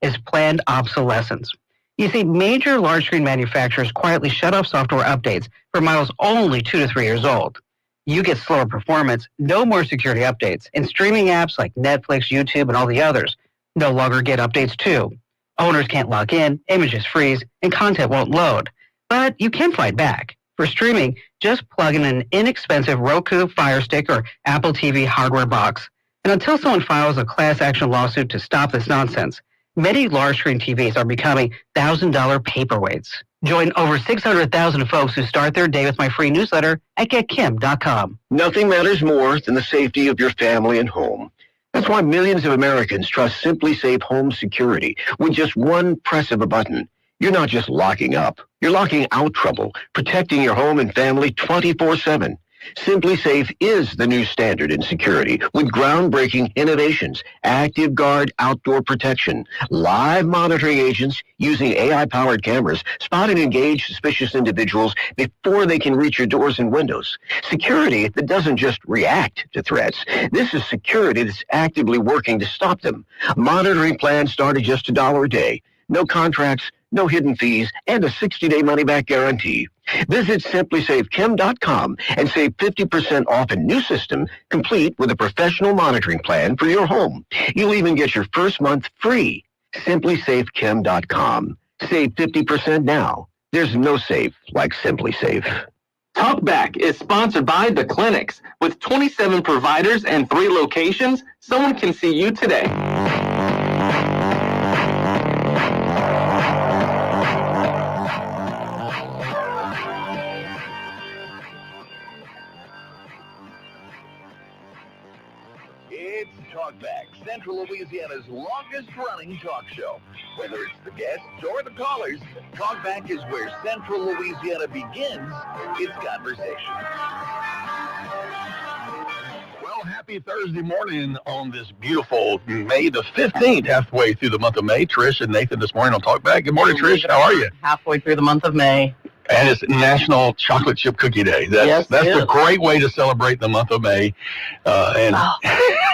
is planned obsolescence. You see, major large screen manufacturers quietly shut off software updates for models only 2 to 3 years old. You get slower performance, no more security updates, and streaming apps like Netflix, YouTube, and all the others no longer get updates too. Owners can't log in, images freeze, and content won't load. But you can fight back. For streaming, just plug in an inexpensive Roku Fire Stick or Apple TV hardware box. And until someone files a class action lawsuit to stop this nonsense, many large screen TVs are becoming $1,000 paperweights. Join over 600,000 folks who start their day with my free newsletter at getkim.com. Nothing matters more than the safety of your family and home. That's why millions of Americans trust Simply Safe Home Security with just one press of a button. You're not just locking up. You're locking out trouble, protecting your home and family 24/7. Simply Safe is the new standard in security with groundbreaking innovations, Active Guard outdoor protection, live monitoring agents using AI-powered cameras spot and engage suspicious individuals before they can reach your doors and windows. Security that doesn't just react to threats. This is security that's actively working to stop them. Monitoring plans start at just $1 a day. No contracts, no hidden fees, and a 60-day money-back guarantee. Visit simplysafekim.com and save 50% off a new system complete with a professional monitoring plan for your home. You'll even get your first month free. Simplysafekim.com. Save 50% now. There's no safe like Simply Safe. Talkback is sponsored by The Clinics. With 27 providers and 3 locations, someone can see you today. It's Talkback, Central Louisiana's longest-running talk show. Whether it's the guests or the callers, Talkback is where Central Louisiana begins its conversation. Well, happy Thursday morning on this beautiful May the 15th, halfway through the month of May. Trish and Nathan this morning on Talkback. Good morning, Trish. How are you? Halfway through the month of May. And it's National Chocolate Chip Cookie Day. That's a great way to celebrate the month of May.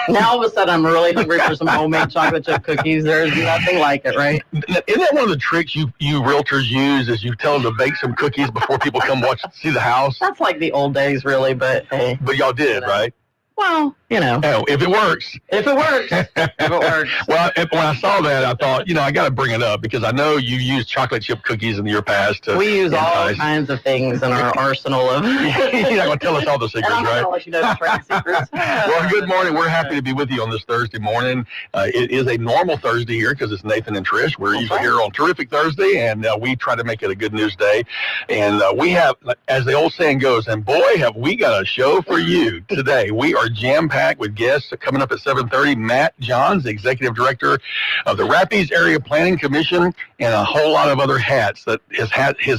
Now all of a sudden I'm really hungry for some homemade chocolate chip cookies. There's nothing like it, right? Isn't that one of the tricks you realtors use is you tell them to bake some cookies before people come see the house? That's like the old days, really, but hey. But y'all did, right? Well, Oh, if it works. If it works. If it works. Well, when I saw that, I thought, I got to bring it up because I know you used chocolate chip cookies in your past. We use all kinds of things in our arsenal of. You're not going to tell us all the secrets, and I'm right? going to let you know the trade secrets. Well, good morning. We're happy to be with you on this Thursday morning. It is a normal Thursday here because it's Nathan and Trish. We're usually here on Terrific Thursday, and we try to make it a good news day. And we have, as the old saying goes, and boy, have we got a show for you today. We are jam-packed with guests coming up at 7:30. Matt Johns, the Executive Director of the Rapides Area Planning Commission, and a whole lot of other hats that his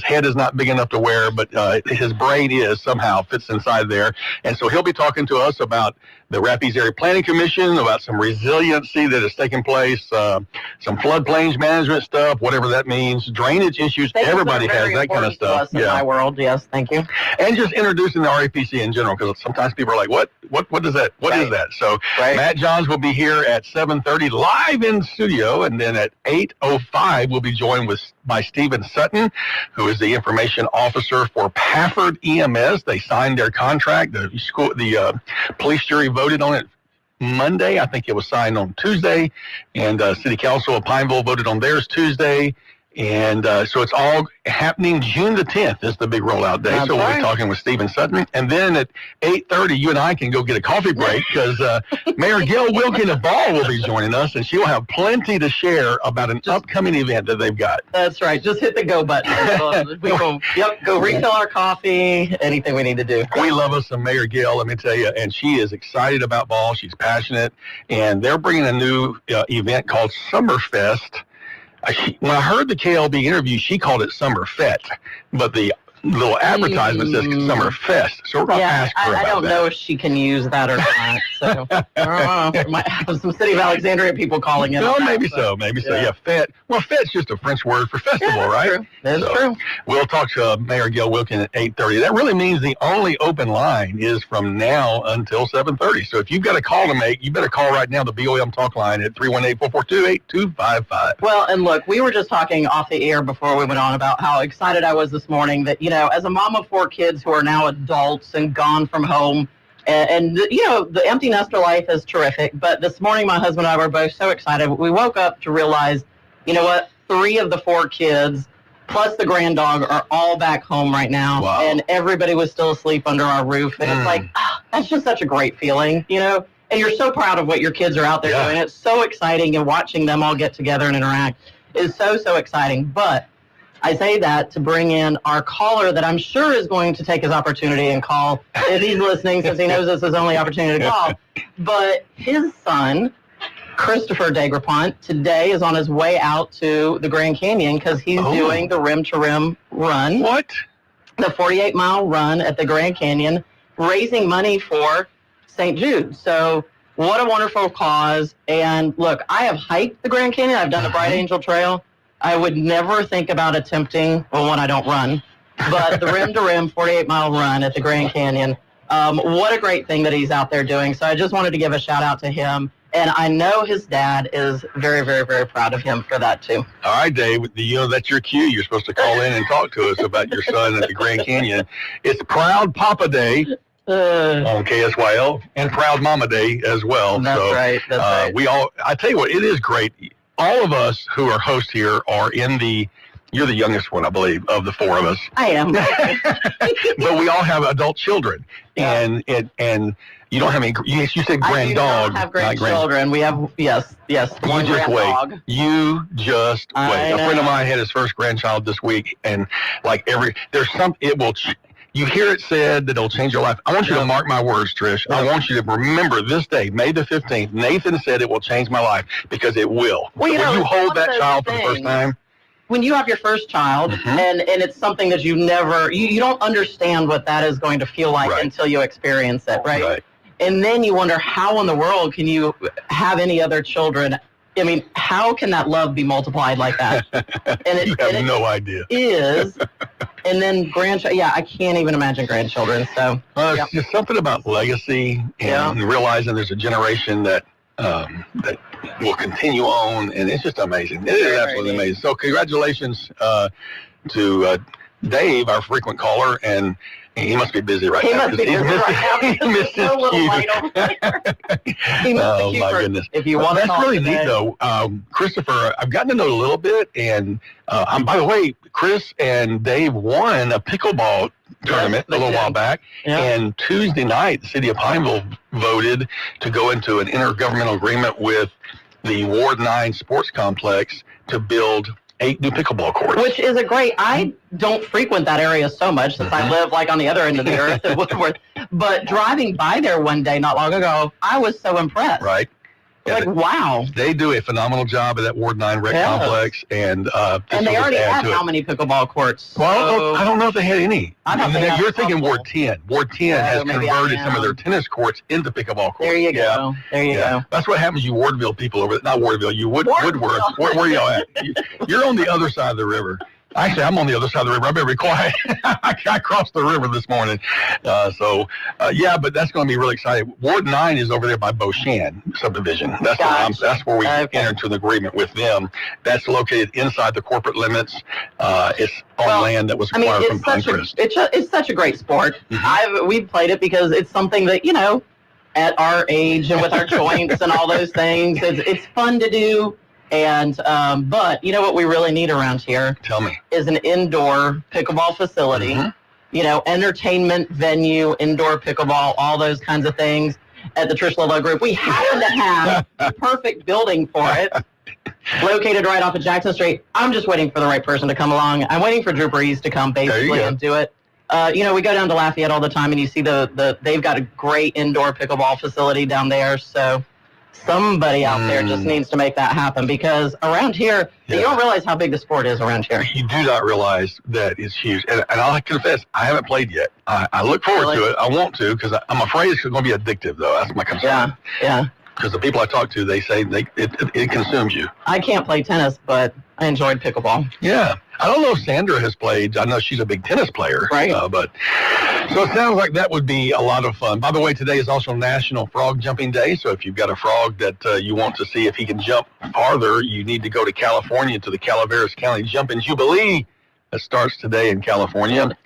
head is not big enough to wear, but his brain somehow fits inside there. And so he'll be talking to us about the Rapides Area Planning Commission, about some resiliency that is taking place, some floodplains management stuff, whatever that means, drainage issues. Everybody has that kind of stuff. In my world, yes, thank you. And just introducing the RAPC in general, because sometimes people are like, what is that? What is that? So Matt Johns will be here at 7:30 live in studio, and then at 8:05 we'll be joined by Stephen Sutton, who is the information officer for Pafford EMS. They signed their contract. The police jury voted on it Monday. I think it was signed on Tuesday, and City Council of Pineville voted on theirs Tuesday. And so it's all happening June the 10th is the big rollout day. That's so we'll right. be talking with Stephen Sutton. And then at 8:30, you and I can go get a coffee break because Mayor Gail Wilkin of Ball will be joining us, and she will have plenty to share about an upcoming event that they've got. That's right. Just hit the go button. Go refill our coffee, anything we need to do. We love us some Mayor Gail, let me tell you, and she is excited about Ball. She's passionate, and they're bringing a new event called Summerfest. When I heard the KLB interview, she called it Summer Fete, but the little advertisement says Summer Fest. So we're going to ask her about I don't that. know if she can use that or not. So I don't know. Might have some City of Alexandria people calling in. No, on maybe that, so. Maybe so. Yeah, Fête. Well, Fête's just a French word for festival, Yeah, right? True. That's So, true. We'll talk to Mayor Gail Wilkin at 8:30. That really means the only open line is from now until 7:30. So if you've got a call to make, you better call right now, the BOM talk line at 318-442-8255. Well, and look, we were just talking off the air before we went on about how excited I was this morning that, as a mom of 4 kids who are now adults and gone from home, and the empty nester life is terrific. But this morning, my husband and I were both so excited. We woke up to realize, 3 of the 4 kids, plus the grand dog, are all back home right now. Wow. And everybody was still asleep under our roof. And it's like, that's just such a great feeling, And you're so proud of what your kids are out there doing. It's so exciting, and watching them all get together and interact is so, so exciting. But I say that to bring in our caller that I'm sure is going to take his opportunity and call if he's listening, since he knows this is his only opportunity to call. But his son, Christopher Degrapont, today is on his way out to the Grand Canyon because he's doing the Rim to Rim run. What? The 48-mile run at the Grand Canyon, raising money for St. Jude. So what a wonderful cause. And look, I have hiked the Grand Canyon. I've done the Bright Angel Trail. I would never think about attempting, one, I don't run, but the Rim to Rim 48-mile run at the Grand Canyon. What a great thing that he's out there doing. So I just wanted to give a shout out to him. And I know his dad is very, very, very proud of him for that, too. All right, Dave, that's your cue. You're supposed to call in and talk to us about your son at the Grand Canyon. It's Proud Papa Day on KSYL and Proud Mama Day as well. That's right. That's right. I tell you what, it is great. All of us who are hosts here are you're the youngest one, I believe, of the 4 of us. I am. But we all have adult children. Yeah. And you don't have any, you said grand dog. I have grandchildren. We have, yes, one You just grand wait. dog. You just wait. A friend of know. mine had his first grandchild this week, and you hear it said that it'll change your life. I want you to mark my words, Trish. I want you to remember this day, May the 15th. Nathan said it will change my life, because it will. Well, When you hold that child for the first things. time. When you have your first child, and it's something that you never, you don't understand what that is going to feel like until you experience it, right? And then you wonder, how in the world can you have any other children? I mean, how can that love be multiplied like that? And You have no idea. Is. And then grandchildren, I can't even imagine grandchildren. So It's just something about legacy and realizing there's a generation that will continue on, and it's just amazing. It is absolutely amazing. So congratulations to Dave, our frequent caller, and he must be busy right now. He must be busy right now. He missed his cue. He missed the Oh cue my for- goodness! If you want to That's call really today. neat, though. Christopher, I've gotten to know a little bit, and by the way, Chris and Dave won a pickleball tournament a little while back, and Tuesday night, the city of Pineville voted to go into an intergovernmental agreement with the Ward 9 Sports Complex to build 8 new pickleball courts. Which is I don't frequent that area so much since I live on the other end of the earth in Woodworth. But driving by there one day not long ago, I was so impressed. Right. Yeah, wow. They do a phenomenal job at that Ward 9 rec complex, and they already have how many pickleball courts? Well, I don't know if they had any. You're thinking Ward 10. Ward 10 has converted some of their tennis courts into pickleball courts. There you go. There you go. That's what happens, you Wardville people over there. Not Wardville, you Woodworth. Where are y'all at? You're on the other side of the river. Actually, I'm on the other side of the river. I better be quiet. I crossed the river this morning. But that's going to be really exciting. Ward 9 is over there by Beauchamp subdivision. That's where we entered into an agreement with them. That's located inside the corporate limits. It's on land that was acquired from Pinecrest. It's such a great sport. We've played it because it's something that, at our age and with our joints and all those things, it's fun to do. And but you know what we really need around here? Tell me. Is an indoor pickleball facility. Entertainment venue, indoor pickleball, all those kinds of things. At the Trish Ludlow Group, we happen to have the perfect building for it, located right off of Jackson Street. I'm just waiting for the right person to come along. I'm waiting for Drew Brees to come basically and do it. We go down to Lafayette all the time, and you see they've got a great indoor pickleball facility down there. So. somebody out there just needs to make that happen, because around here, you don't realize how big the sport is around here. You do not realize that it's huge. And I'll confess, I haven't played yet. I look forward to it. I want to, because I'm afraid it's going to be addictive, though. That's my concern. Yeah. Because the people I talk to, they say it consumes you. I can't play tennis, but I enjoyed pickleball. Yeah. I don't know if Sandra has played. I know she's a big tennis player. Right. But so it sounds like that would be a lot of fun. By the way, today is also National Frog Jumping Day. So if you've got a frog that you want to see if he can jump farther, you need to go to California to the Calaveras County Jumping Jubilee. That starts today in California.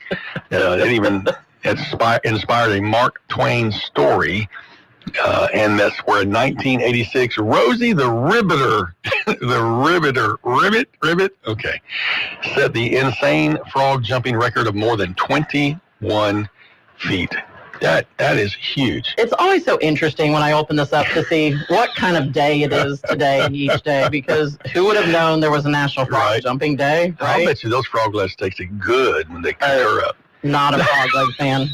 It even inspired a Mark Twain story. And that's where in 1986, Rosie the Ribbitter, okay, set the insane frog jumping record of more than 21 feet. That is huge. It's always so interesting when I open this up to see what kind of day it is today each day, because who would have known there was a National Frog Jumping Day, right? I'll bet you those frog legs taste good when they cur up. Not a frog leg fan.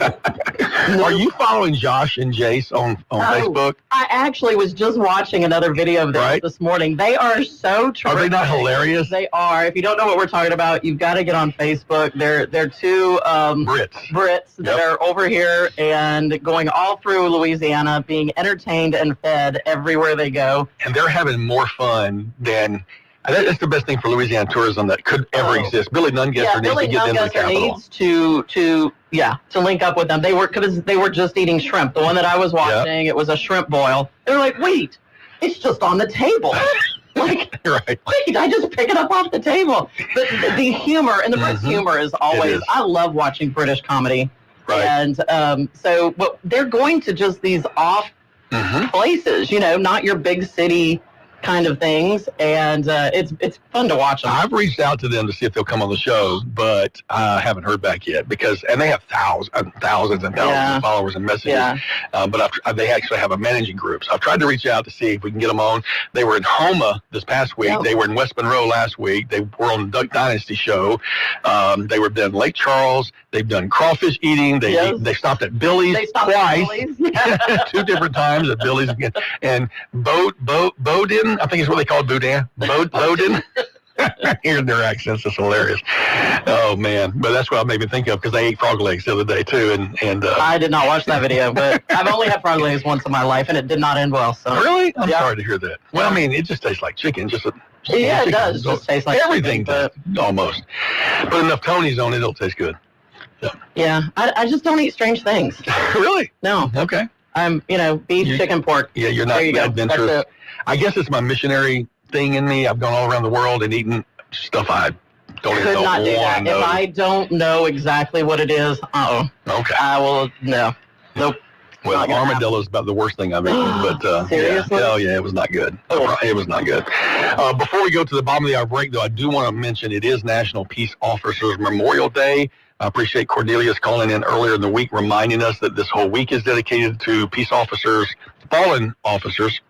Are you following Josh and Jace on Facebook? I actually was just watching another video of this this morning. They are so terrific. Are they not hilarious? They are. If you don't know what we're talking about, you've got to get on Facebook. They're two Brits that are over here and going all through Louisiana, being entertained and fed everywhere they go. And they're having more fun than... That's the best thing for Louisiana tourism that could ever exist. Billy Nungesser needs to get into the capital. Needs to link up with them. They were just eating shrimp. The one that I was watching, it was a shrimp boil. They're like, wait, it's just on the table. Like, wait, I just pick it up off the table. But the humor, and the British humor is always, I love watching British comedy. Right. And but they're going to just these off places, not your big city kind of things, and it's fun to watch them. I've reached out to them to see if they'll come on the show, but I haven't heard back yet, and they have thousands and thousands of followers and messages. But they actually have a managing group, so I've tried to reach out to see if we can get them on. They were in Houma this past week. They were in West Monroe last week. They were on the Duck Dynasty show. They were in Lake Charles. They've done crawfish eating. They stopped at Billy's twice, 2 different times at Billy's again, and Bowden. I think it's what they call it, Boudin. Bowden. Hearing their accents is hilarious. Oh, man. But that's what I made me think of, because they ate frog legs the other day, too. And I did not watch that video, but I've only had frog legs once in my life, and it did not end well. So. Really? I'm sorry to hear that. Well, I mean, it just tastes like chicken. It does. It just tastes like everything chicken, does, almost. Put enough Tony's on it, it'll taste good. Yeah. I just don't eat strange things. Really? No. Okay. I'm, beef, chicken, pork. Yeah, you're not adventurous. I guess it's my missionary thing in me. I've gone all around the world and eaten stuff I don't even know. If I don't know exactly what it is, okay. I will, no. Nope. Well, armadillo is about the worst thing I've eaten, but seriously? Yeah, it was not good. It was not good. Before we go to the bottom of the hour break, though, I do want to mention it is National Peace Officers Memorial Day. I appreciate Cordelia's calling in earlier in the week, reminding us that this whole week is dedicated to peace officers, fallen officers.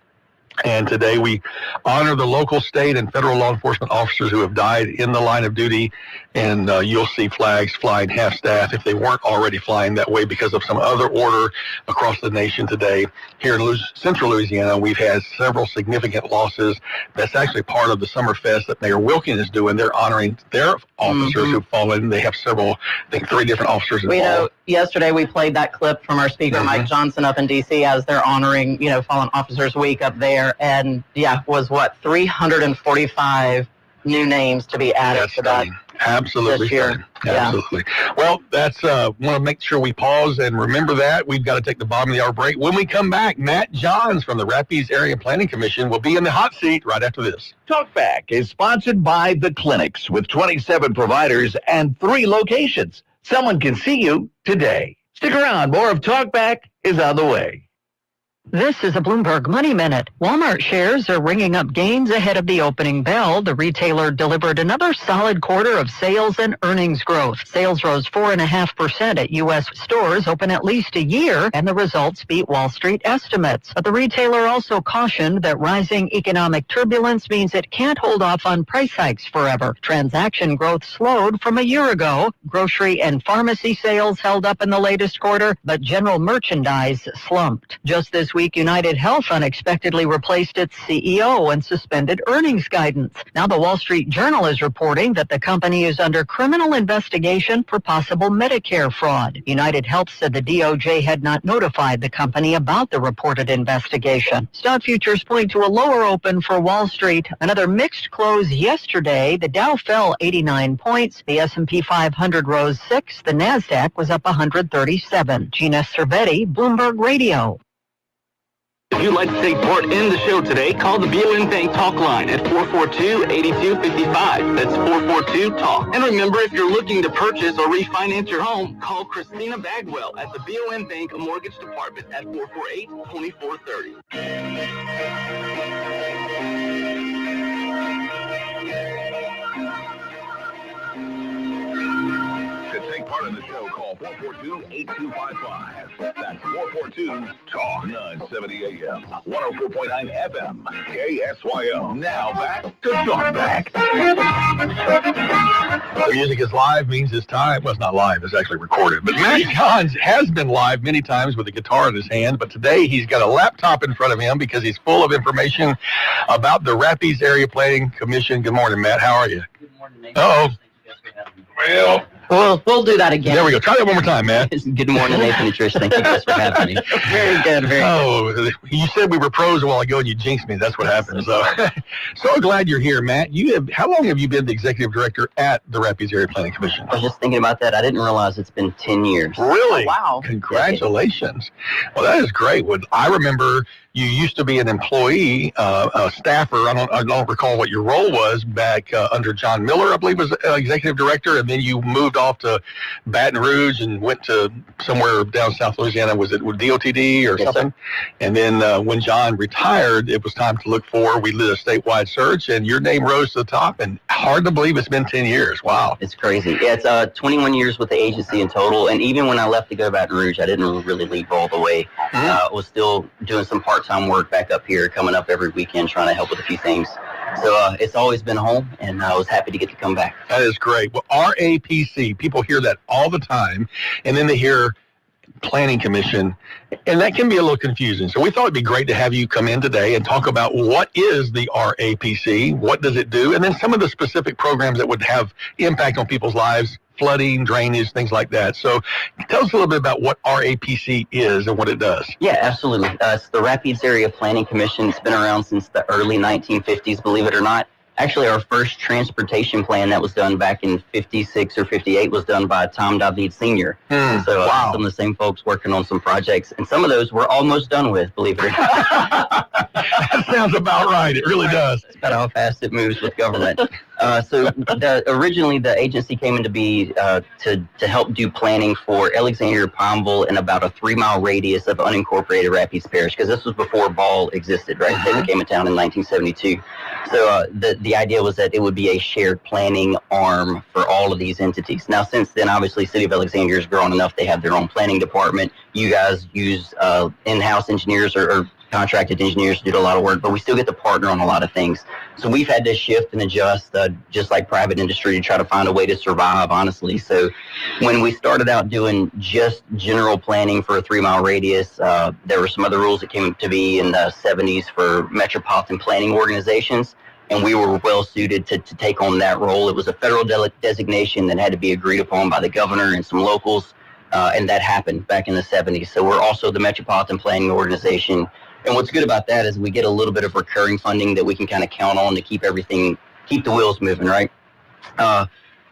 And today we honor the local, state, and federal law enforcement officers who have died in the line of duty. And you'll see flags flying half-staff if they weren't already flying that way because of some other order across the nation today. Here in central Louisiana, we've had several significant losses. That's actually part of the Summer Fest that Mayor Wilkin is doing. They're honoring their officers who've fallen. They have several, I think 3 different officers involved. Yesterday we played that clip from our speaker, Mike Johnson, up in D.C. as they're honoring, Fallen Officers Week up there. And, was 345 new names to be added to that. Absolutely. This year. Absolutely. Well, that's want to make sure we pause and remember that. We've got to take the bottom of the hour break. When we come back, Matt Johns from the Rapides Area Planning Commission will be in the hot seat right after this. Talkback is sponsored by The Clinics with 27 providers and 3 locations. Someone can see you today. Stick around. More of Talkback is on the way. This is a Bloomberg Money Minute. Walmart shares are ringing up gains ahead of the opening bell. The retailer delivered another solid quarter of sales and earnings growth. Sales rose 4.5% at U.S. stores open at least a year, and the results beat Wall Street estimates. But the retailer also cautioned that rising economic turbulence means it can't hold off on price hikes forever. Transaction growth slowed from a year ago. Grocery and pharmacy sales held up in the latest quarter, but general merchandise slumped. Just this This week, United Health unexpectedly replaced its CEO and suspended earnings guidance. Now the Wall Street Journal is reporting that the company is under criminal investigation for possible Medicare fraud. United Health said the DOJ had not notified the company about the reported investigation. Stock futures point to a lower open for Wall Street. Another mixed close yesterday. The Dow fell 89 points. The S&P 500 rose 6. The NASDAQ was up 137. Gina Cervetti, Bloomberg Radio. If you'd like to take part in the show today, call the BOM Bank Talk line at 442-8255. That's 442-TALK. And remember, if you're looking to purchase or refinance your home, call Christina Bagwell at the BOM Bank Mortgage Department at 448-2430. To take part in the show, call 442-8255. That's 442-TALK. 970 AM, 104.9 FM, KSYO. Now back to Talkback. The music is live means it's time. Well, it's not live. It's actually recorded. But Matt Johns has been live many times with a guitar in his hand, but today he's got a laptop in front of him because he's full of information about the Rapides Area Planning Commission. Good morning, Matt. How are you? Good morning, Nathan. Uh-oh. Well, we'll do that again. There we go. Try that one more time, Matt. Good morning, Nathan and Trish. Thank you guys for having me. Very good, very good. Oh, you said we were pros a while ago, and you jinxed me. That's what happened. So glad you're here, Matt. How long have you been the executive director at the Rapides Area Planning Commission? I was just thinking about that. I didn't realize it's been 10 years. Really? Oh, wow. Congratulations. Well, that is great. I remember you used to be an employee, a staffer. I don't recall what your role was back under John Miller, I believe, was executive director, and then you moved off to Baton Rouge and went to somewhere down South Louisiana. Was it with DOTD or something? Sir. And then when John retired, it was time to look for. We did a statewide search, and your name rose to the top. And hard to believe it's been 10 years. Wow, it's crazy. Yeah, it's 21 years with the agency in total. And even when I left to go to Baton Rouge, I didn't really leave all the way. I was still doing some part-time work back up here, coming up every weekend, trying to help with a few things. So it's always been home, and I was happy to get to come back. That is great. Well, RAPC, people hear that all the time, and then they hear Planning Commission, and that can be a little confusing. So we thought it'd be great to have you come in today and talk about what is the RAPC, what does it do, and then some of the specific programs that would have impact on people's lives, flooding, drainage, things like that. So tell us a little bit about what RAPC is and what it does. Yeah, absolutely. It's the Rapides Area Planning Commission. It's been around since the early 1950s, believe it or not. Actually, our first transportation plan that was done back in 56 or 58 was done by Tom David Sr. So wow. Some of the same folks working on some projects, and some of those we're almost done with, believe it or not. That sounds about right. It really does. It's about how fast it moves with government. Originally, the agency came into be to help do planning for Alexandria, Pineville, and about a 3-mile radius of unincorporated Rapides Parish, because this was before Ball existed, right? They became a town in 1972. So the idea was that it would be a shared planning arm for all of these entities. Now, since then, obviously, City of Alexandria has grown enough. They have their own planning department. You guys use in-house engineers or contracted engineers to do a lot of work, but we still get to partner on a lot of things. So we've had to shift and adjust, just like private industry, to try to find a way to survive, honestly. So when we started out doing just general planning for a 3-mile radius, there were some other rules that came to be in the 70s for metropolitan planning organizations, and we were well suited to take on that role. It was a federal designation that had to be agreed upon by the governor and some locals, and that happened back in the 70s. So we're also the metropolitan planning organization. And what's good about that is we get a little bit of recurring funding that we can kind of count on to keep the wheels moving, right?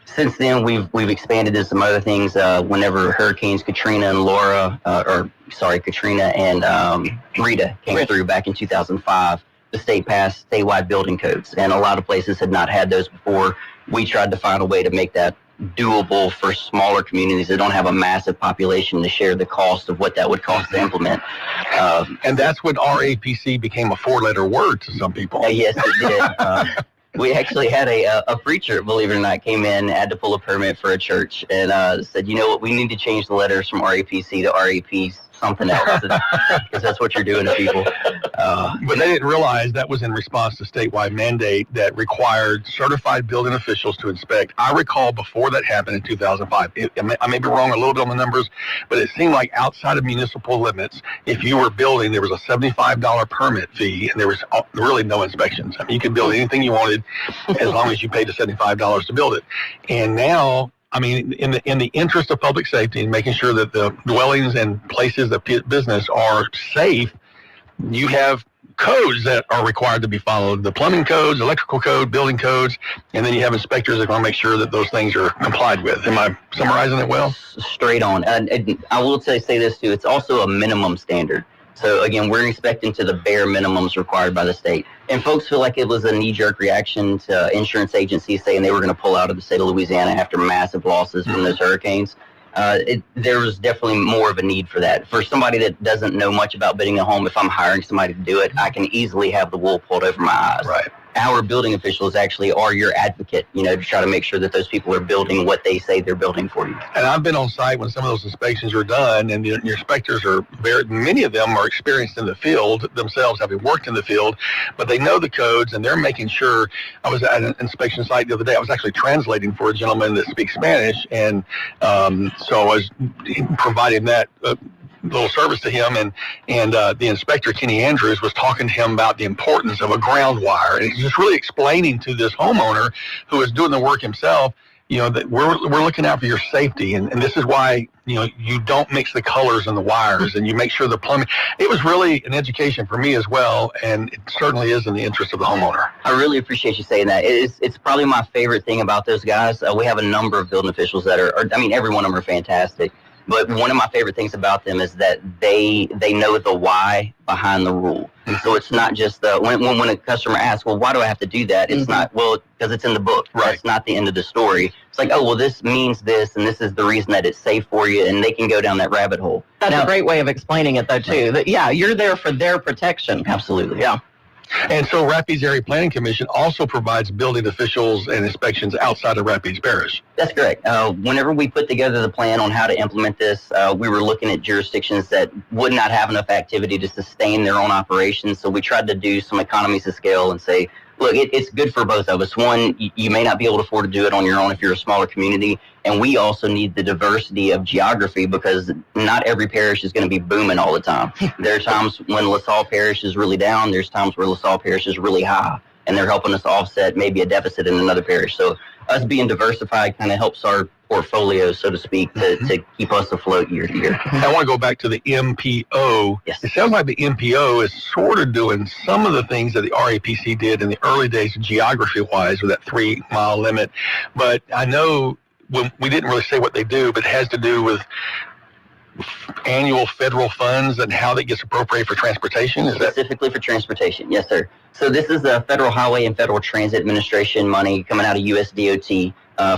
Since then, we've expanded to some other things. Whenever Hurricanes Katrina and Katrina and Rita came through back in 2005, the state passed statewide building codes, and a lot of places had not had those before. We tried to find a way to make that doable for smaller communities that don't have a massive population to share the cost of what that would cost to implement. And that's when RAPC became a 4-letter word to some people. Yes, it did. We actually had a preacher, believe it or not, came in, had to pull a permit for a church, and said, you know what, we need to change the letters from RAPC to RAPC something else, because that's what you're doing to people. But they didn't realize that was in response to statewide mandate that required certified building officials to inspect. I recall before that happened in 2005. I may be wrong a little bit on the numbers, but it seemed like outside of municipal limits, if you were building, there was a $75 permit fee, and there was really no inspections. I mean, you could build anything you wanted as long as you paid the $75 to build it. And now, I mean, in the interest of public safety and making sure that the dwellings and places of business are safe, you have codes that are required to be followed: the plumbing codes, electrical code, building codes, and then you have inspectors that are going to make sure that those things are complied with. Am I summarizing it well? Straight on. And I will say this too, it's also a minimum standard. So again, we're inspecting to the bare minimums required by the state. And folks feel like it was a knee-jerk reaction to insurance agencies saying they were going to pull out of the state of Louisiana after massive losses from those hurricanes. There was definitely more of a need for that. For somebody that doesn't know much about building a home, if I'm hiring somebody to do it, I can easily have the wool pulled over my eyes. Right. Our building officials actually are your advocate, to try to make sure that those people are building what they say they're building for you. And I've been on site when some of those inspections are done, and your inspectors are many of them are experienced in the field themselves, having worked in the field, but they know the codes, and they're making sure. I was at an inspection site the other day. I was actually translating for a gentleman that speaks Spanish, and so I was providing that little service to him, and the inspector, Kenny Andrews, was talking to him about the importance of a ground wire, and he's just really explaining to this homeowner who is doing the work himself, that we're looking out for your safety, and this is why you don't mix the colors and the wires, and you make sure the plumbing. It was really an education for me as well, and it certainly is in the interest of the homeowner. I really appreciate you saying that. It's probably my favorite thing about those guys. We have a number of building officials that are every one of them are fantastic. But one of my favorite things about them is that they know the why behind the rule. And so it's not just when a customer asks, well, why do I have to do that? It's not, well, because it's in the book. Right. That's not the end of the story. It's like, oh, well, this means this, and this is the reason that it's safe for you, and they can go down that rabbit hole. That's a great way of explaining it, though, too. That, you're there for their protection. Absolutely. Yeah. And so Rapides Area Planning Commission also provides building officials and inspections outside of Rapides Parish. That's correct. Whenever we put together the plan on how to implement this, we were looking at jurisdictions that would not have enough activity to sustain their own operations. So we tried to do some economies of scale and say, look, it's good for both of us. One, you may not be able to afford to do it on your own if you're a smaller community. And we also need the diversity of geography, because not every parish is going to be booming all the time. There are times when LaSalle Parish is really down. There's times where LaSalle Parish is really high, and they're helping us offset maybe a deficit in another parish. So us being diversified kind of helps our portfolio, so to speak, to keep us afloat year to year. I want to go back to the MPO. Yes. It sounds like the MPO is sort of doing some of the things that the RAPC did in the early days geography-wise with that 3-mile limit. But I know we didn't really say what they do, but it has to do with annual federal funds and how that gets appropriated for transportation. Is that specifically for transportation? Yes, sir. So this is the Federal Highway and Federal Transit Administration money coming out of US DOT,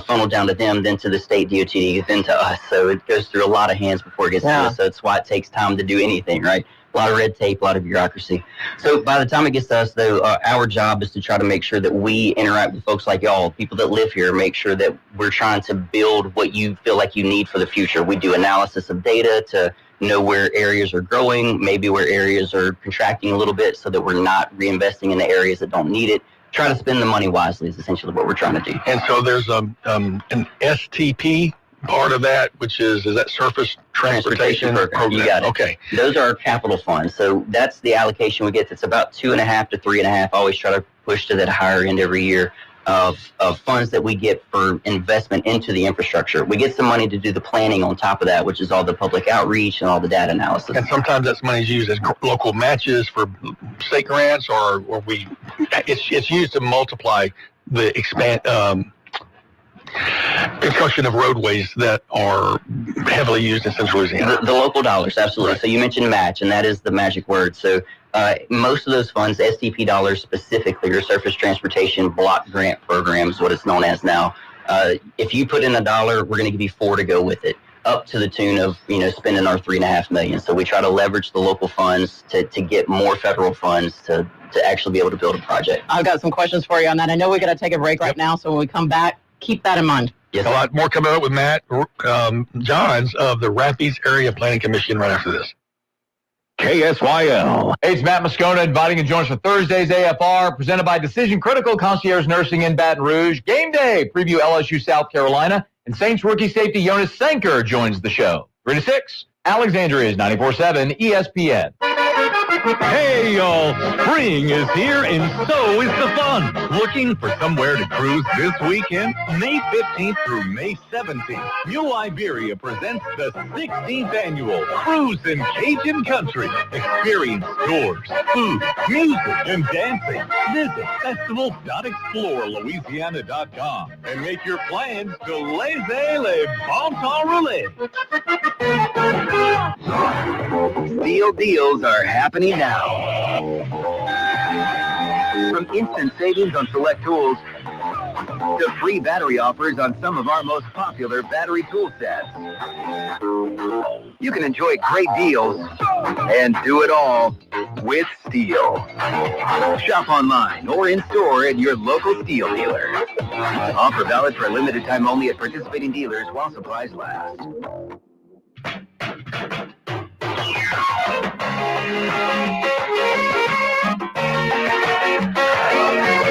funneled down to them, then to the state DOT, then to us. So it goes through a lot of hands before it gets to us. So that's why it takes time to do anything, right? A lot of red tape, a lot of bureaucracy. So by the time it gets to us, though, our job is to try to make sure that we interact with folks like y'all, people that live here, make sure that we're trying to build what you feel like you need for the future. We do analysis of data to know where areas are growing, maybe where areas are contracting a little bit, so that we're not reinvesting in the areas that don't need it. Try to spend the money wisely is essentially what we're trying to do. And so there's an STP part of that, which is that Surface Transportation Program? You got it. Okay. Those are our capital funds. So that's the allocation we get. It's about 2.5 to 3.5. I always try to push to that higher end every year of funds that we get for investment into the infrastructure. We get some money to do the planning on top of that, which is all the public outreach and all the data analysis. And sometimes that money is used as local matches for state grants, or it's used to multiply the construction of roadways that are heavily used in Central Louisiana. The local dollars, absolutely. Right. So you mentioned match, and that is the magic word. So most of those funds, STP dollars specifically, or Surface Transportation Block Grant Program is what it's known as now. If you put in $1, we're going to give you $4 to go with it, up to the tune of spending our $3.5 million. So we try to leverage the local funds to get more federal funds to actually be able to build a project. I've got some questions for you on that. I know we got to take a break right now, so when we come back, keep that in mind. Yes, a lot more coming up with Matt Johns of the Rapides Area Planning Commission right after this. KSYL. Hey, it's Matt Moscona inviting you to join us for Thursday's AFR, presented by Decision Critical Concierge Nursing in Baton Rouge. Game day, preview LSU South Carolina, and Saints rookie safety Jonas Sanker joins the show. 3 to 6, Alexandria's 94.7 ESPN. Hey, y'all. Spring is here, and so is the fun. Looking for somewhere to cruise this weekend? May 15th through May 17th, New Iberia presents the 16th annual Cruise in Cajun Country. Experience stores, food, music, and dancing. Visit festival.explorelouisiana.com and make your plans to laissez le bon temps rouler. Deal deals are happening now. From instant savings on select tools to free battery offers on some of our most popular battery tool sets. You can enjoy great deals and do it all with Steel. Shop online or in store at your local Steel dealer. Offer valid for a limited time only at participating dealers while supplies last.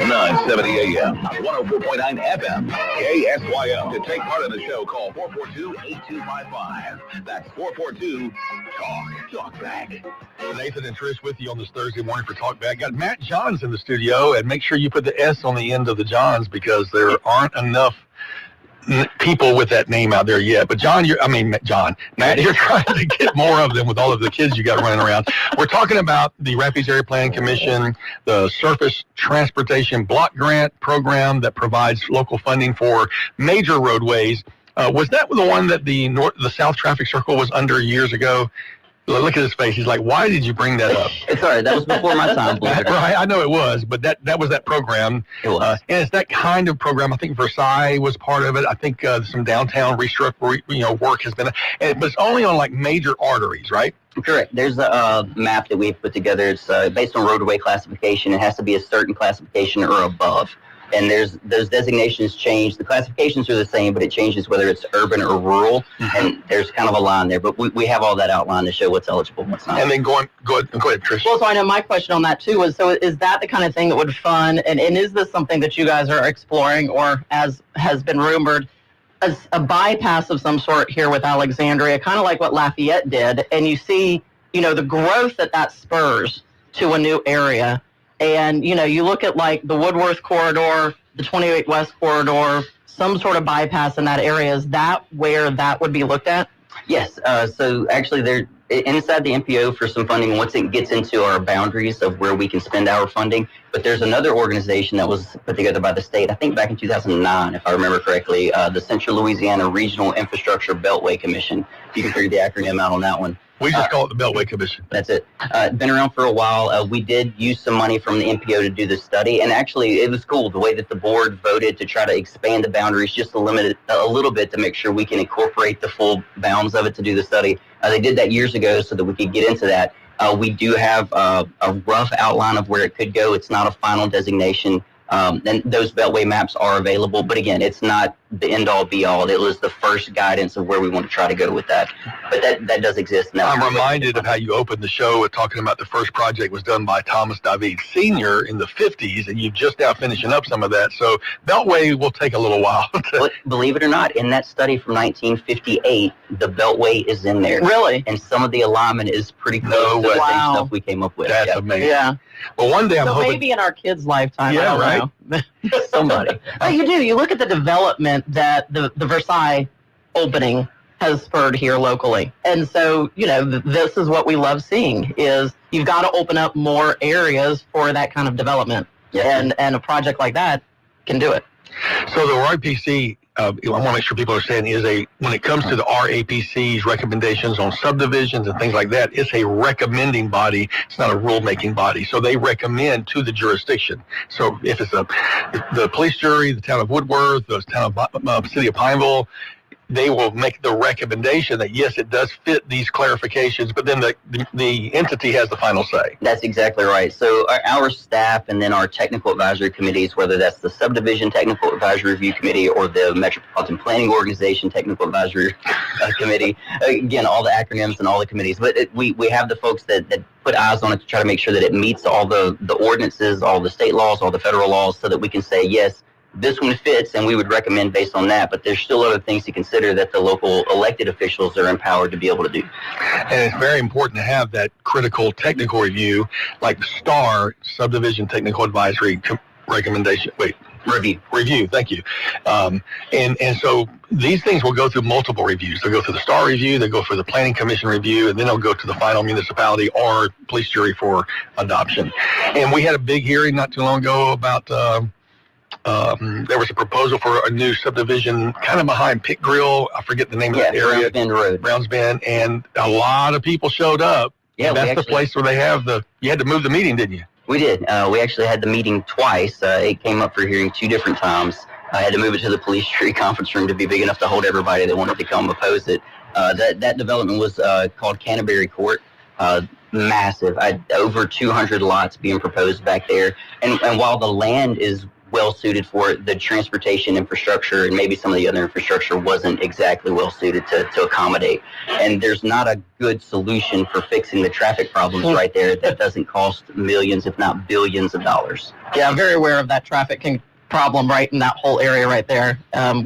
970 AM, 104.9 FM, KSYL. To take part in the show, call 442-8255. That's 442-TALK. Talkback. Nathan and Trish with you on this Thursday morning for Talkback. Got Matt Johns in the studio, and make sure you put the S on the end of the Johns because there aren't enough people with that name out there yet. But Matt, you're trying to get more of them with all of the kids you got running around. We're talking about the Rapids Area Plan Commission, the Surface Transportation Block Grant Program that provides local funding for major roadways. Was that the one that the South Traffic Circle was under years ago? Look at his face. He's like, why did you bring that up? It's all right. That was before my time. Right, I know it was, but that was that program. It was. And it's that kind of program. I think Versailles was part of it. I think some downtown restructuring, work has been, but it's only on like major arteries, right? Correct. There's a map that we've put together. It's based on roadway classification. It has to be a certain classification or above. And those designations change. The classifications are the same, but it changes whether it's urban or rural. Mm-hmm. And there's kind of a line there. But we have all that outlined to show what's eligible and what's not. And then go ahead, Trish. Well, so I know my question on that, too, was, so is that the kind of thing that would fund, and is this something that you guys are exploring, or as has been rumored, as a bypass of some sort here with Alexandria, kind of like what Lafayette did, and you see, the growth that spurs to a new area. And, you look at like the Woodworth corridor, the 28 West corridor, some sort of bypass in that area. Is that where that would be looked at? Yes. So actually they're inside the MPO for some funding once it gets into our boundaries of where we can spend our funding. But there's another organization that was put together by the state, I think back in 2009, if I remember correctly, the Central Louisiana Regional Infrastructure Beltway Commission. You can figure the acronym out on that one. We just call it the Beltway Commission. That's it. Been around for a while. We did use some money from the MPO to do the study, and actually it was cool the way that the board voted to try to expand the boundaries just a little bit to make sure we can incorporate the full bounds of it to do the study. They did that years ago so that we could get into that. We do have a rough outline of where it could go. It's not a final designation. And those Beltway maps are available, but again, it's not the end-all, be-all. It was the first guidance of where we want to try to go with that. But that does exist now. I'm reminded of how you opened the show with talking about the first project was done by Thomas David Sr. in the 50s, and you're just now finishing up some of that. So Beltway will take a little while. But believe it or not, in that study from 1958, the Beltway is in there. Really? And some of the alignment is pretty close to the same stuff we came up with. That's amazing. Yeah. Well, one day I'm hoping. Maybe in our kids' lifetime. Yeah, I don't know. Somebody. But you do. You look at the development that the Versailles opening has spurred here locally. And so, this is what we love seeing is you've got to open up more areas for that kind of development. Yes. And a project like that can do it. So the RAPC, I want to make sure people understand, when it comes to the RAPC's recommendations on subdivisions and things like that, it's a recommending body. It's not a rule-making body. So they recommend to the jurisdiction. So if it's the police jury, the town of Woodworth, the town of city of Pineville, they will make the recommendation that, yes, it does fit these clarifications, but then the entity has the final say. That's exactly right. So our staff and then our technical advisory committees, whether that's the Subdivision Technical Advisory Review Committee or the Metropolitan Planning Organization Technical Advisory Committee, again, all the acronyms and all the committees, but we have the folks that put eyes on it to try to make sure that it meets all the ordinances, all the state laws, all the federal laws, so that we can say, yes, this one fits, and we would recommend based on that. But there's still other things to consider that the local elected officials are empowered to be able to do. And it's very important to have that critical technical review, like the STAR, Subdivision Technical Advisory Recommendation. Review. Thank you. And so these things will go through multiple reviews. They'll go through the STAR review, they'll go through the Planning Commission review, and then they'll go to the final municipality or police jury for adoption. And we had a big hearing not too long ago about. There was a proposal for a new subdivision kind of behind Pit Grill. I forget the name of that area. Browns Bend Road. Browns Bend. And a lot of people showed up. Yeah, that's the place where they have you had to move the meeting, didn't you? We did. We actually had the meeting twice. It came up for hearing 2 different times. I had to move it to the police jury conference room to be big enough to hold everybody that wanted to come oppose it. That development was called Canterbury Court. Massive. Over 200 lots being proposed back there. And while the land is well suited for it, the transportation infrastructure and maybe some of the other infrastructure wasn't exactly well suited to accommodate. And there's not a good solution for fixing the traffic problems right there that doesn't cost millions, if not billions of dollars. Yeah, I'm very aware of that traffic problem right in that whole area right there. And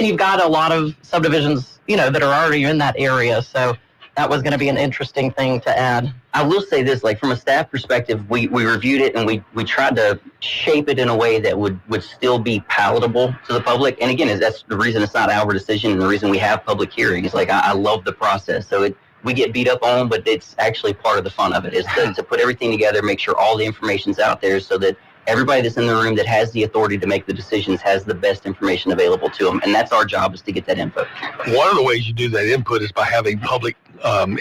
you've got a lot of subdivisions, that are already in that area. So that was going to be an interesting thing to add. I will say this, like from a staff perspective, we reviewed it and we tried to shape it in a way that would still be palatable to the public. And again, that's the reason it's not our decision and the reason we have public hearings. Like I love the process. So we get beat up on, but it's actually part of the fun of it is to put everything together, make sure all the information's out there so that everybody that's in the room that has the authority to make the decisions has the best information available to them. And that's our job, is to get that info. One of the ways you do that input is by having public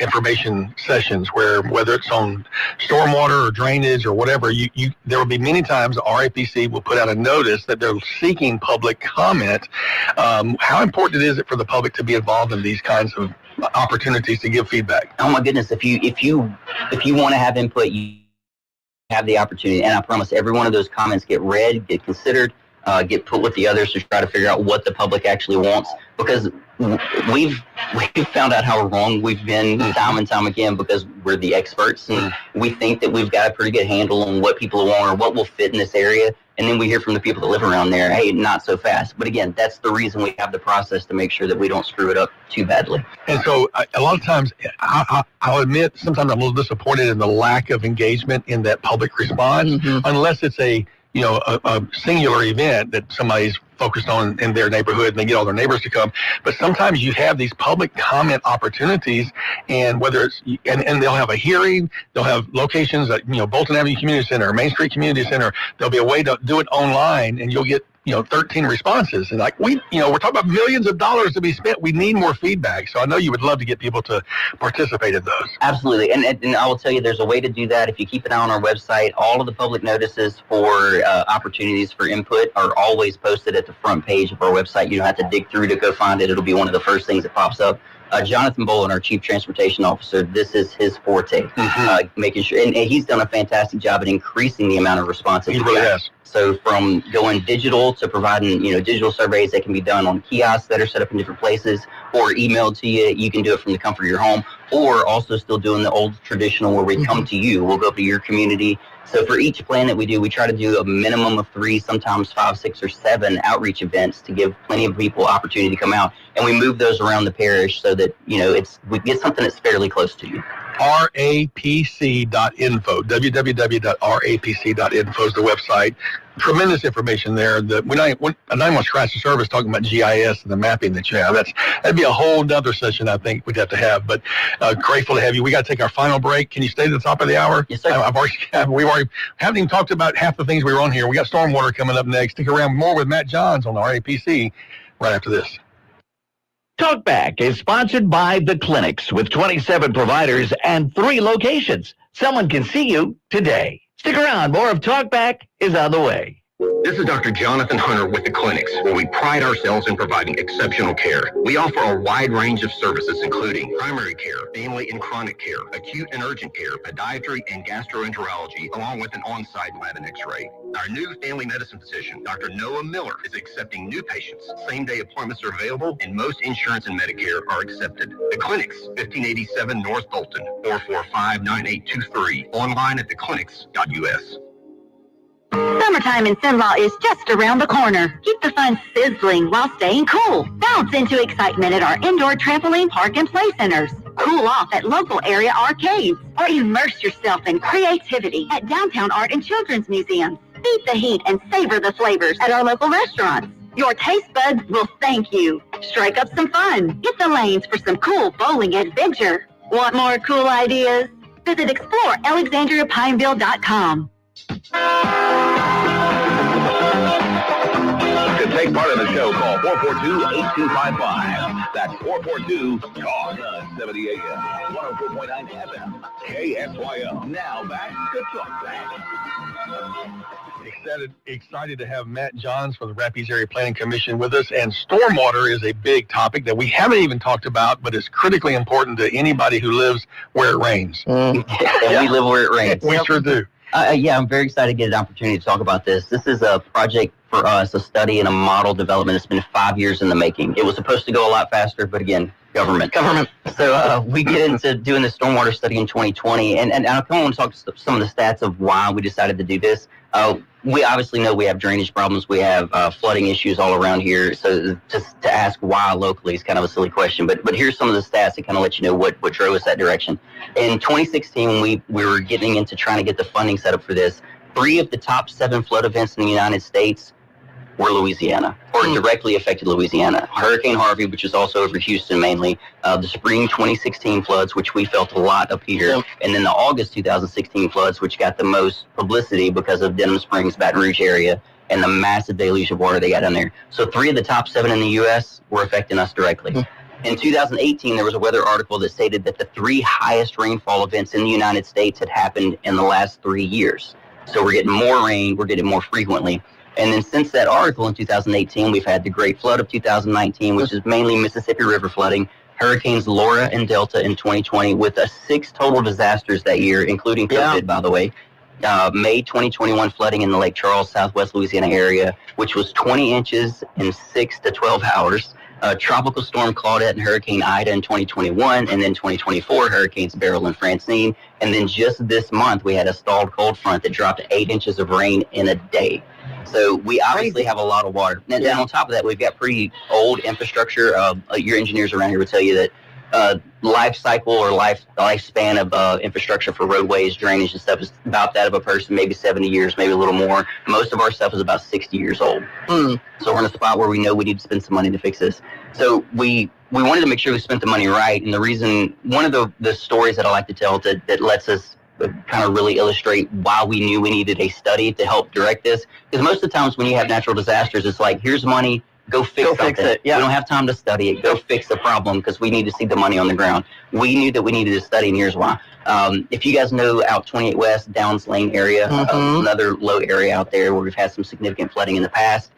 information sessions whether it's on stormwater or drainage or whatever, there will be many times the RAPC will put out a notice that they're seeking public comment. How important is it for the public to be involved in these kinds of opportunities to give feedback? Oh my goodness, if you want to have input, you have the opportunity, and I promise every one of those comments get read, get considered, get put with the others to try to figure out what the public actually wants, because we've found out how wrong we've been time and time again, because we're the experts and we think that we've got a pretty good handle on what people want or what will fit in this area, and then we hear from the people that live around there, hey, not so fast. But again, that's the reason we have the process, to make sure that we don't screw it up too badly. And so a lot of times, I'll admit, sometimes I'm a little disappointed in the lack of engagement in that public response, unless it's a singular event that somebody's focused on in their neighborhood and they get all their neighbors to come. But sometimes you have these public comment opportunities, and whether it's, and they'll have a hearing, they'll have locations at, Bolton Avenue Community Center, Main Street Community Center. There'll be a way to do it online, and you'll get 13 responses. And like we're talking about millions of dollars to be spent. We need more feedback. So I know you would love to get people to participate in those. Absolutely. And I will tell you, there's a way to do that. If you keep an eye on our website, all of the public notices for opportunities for input are always posted at the front page of our website. You don't have to dig through to go find it. It'll be one of the first things that pops up. Jonathan Bolin, our Chief Transportation Officer, this is his forte, making sure, and he's done a fantastic job at increasing the amount of responses. He really has. So from going digital to providing, digital surveys that can be done on kiosks that are set up in different places or emailed to you. You can do it from the comfort of your home, or also still doing the old traditional where we come to you. We'll go to your community. So for each plan that we do, we try to do a minimum of 3, sometimes 5, 6, or 7 outreach events to give plenty of people opportunity to come out. And we move those around the parish so that, we get something that's fairly close to you. rapc.info, www.rapc.info is the website. Tremendous information there. I don't want to scratch the surface talking about GIS and the mapping that you have. That'd be a whole nother session I think we'd have to have. But grateful to have you. We got to take our final break. Can you stay to the top of the hour? Yes, sir. We haven't even talked about half the things we were on here. We got stormwater coming up next. Stick around, more with Matt Johns on the RAPC right after this. Talkback is sponsored by The Clinics, with 27 providers and 3 locations. Someone can see you today. Stick around. More of Talkback is on the way. This is Dr. Jonathan Hunter with the clinics, where we pride ourselves in providing exceptional care. We offer a wide range of services, including primary care, family and chronic care, acute and urgent care, podiatry, and gastroenterology, along with an on-site lab and x-ray. Our new family medicine physician, Dr. Noah Miller, is accepting new patients. Same-day appointments are available, and most insurance and Medicare are accepted. The clinics, 1587 North Bolton, 445-9823. Online at theclinics.us. Summertime in Cenla is just around the corner. Keep the fun sizzling while staying cool. Bounce into excitement at our indoor trampoline park and play centers. Cool off at local area arcades. Or immerse yourself in creativity at downtown art and children's museums. Beat the heat and savor the flavors at our local restaurants. Your taste buds will thank you. Strike up some fun. Hit the lanes for some cool bowling adventure. Want more cool ideas? Visit explorealexandriapineville.com. To take part in the show, call 442-8255. That's 442-TALK, 70 AM, 104.9 FM, KSYO. Now back to Talkback. Excited to have Matt Johns from the Rapides Area Planning Commission with us. And stormwater is a big topic that we haven't even talked about, but is critically important to anybody who lives where it rains. We live where it rains. We sure do. Yeah, I'm very excited to get an opportunity to talk about this. This is a project for us, a study and a model development. It's been 5 years in the making. It was supposed to go a lot faster, but again, government. So we get into doing the stormwater study in 2020, and I kind of want to talk some of the stats of why we decided to do this. We obviously know we have drainage problems. We have flooding issues all around here. So just to ask why locally is kind of a silly question. But here's some of the stats that kind of let you know what drove us that direction. In 2016, we were getting into trying to get the funding set up for this. 3 of the top 7 flood events in the United States were Louisiana, or directly affected Louisiana. Hurricane Harvey, which is also over Houston mainly, the spring 2016 floods, which we felt a lot up here, and then the August 2016 floods, which got the most publicity because of Denham Springs, Baton Rouge area, and the massive deluge of water they got in there. So 3 of the top 7 in the U.S. were affecting us directly. In 2018, there was a weather article that stated that the 3 highest rainfall events in the United States had happened in the last 3 years. So we're getting more rain, we're getting more frequently. And then since that article in 2018, we've had the Great Flood of 2019, which is mainly Mississippi River flooding, Hurricanes Laura and Delta in 2020, with 6 total disasters that year, including COVID, by the way. May 2021 flooding in the Lake Charles, Southwest Louisiana area, which was 20 inches in 6 to 12 hours. Tropical Storm Claudette and Hurricane Ida in 2021, and then 2024, Hurricanes Beryl and Francine. And then just this month, we had a stalled cold front that dropped 8 inches of rain in a day. So we obviously have a lot of water. And on top of that, we've got pretty old infrastructure. Your engineers around here would tell you that life cycle or lifespan of infrastructure for roadways, drainage and stuff is about that of a person, maybe 70 years, maybe a little more. Most of our stuff is about 60 years old. So we're in a spot where we know we need to spend some money to fix this. So we wanted to make sure we spent the money right. And the reason, one of the stories that I like to tell that lets us kind of really illustrate why we knew we needed a study to help direct this. Because most of the times when you have natural disasters, it's like, here's money, go fix something. It. Yeah. We don't have time to study it. Go fix the problem because we need to see the money on the ground. We knew that we needed to study, and here's why. If you guys know out 28 West, Downs Lane area, another low area out there where we've had some significant flooding in the past,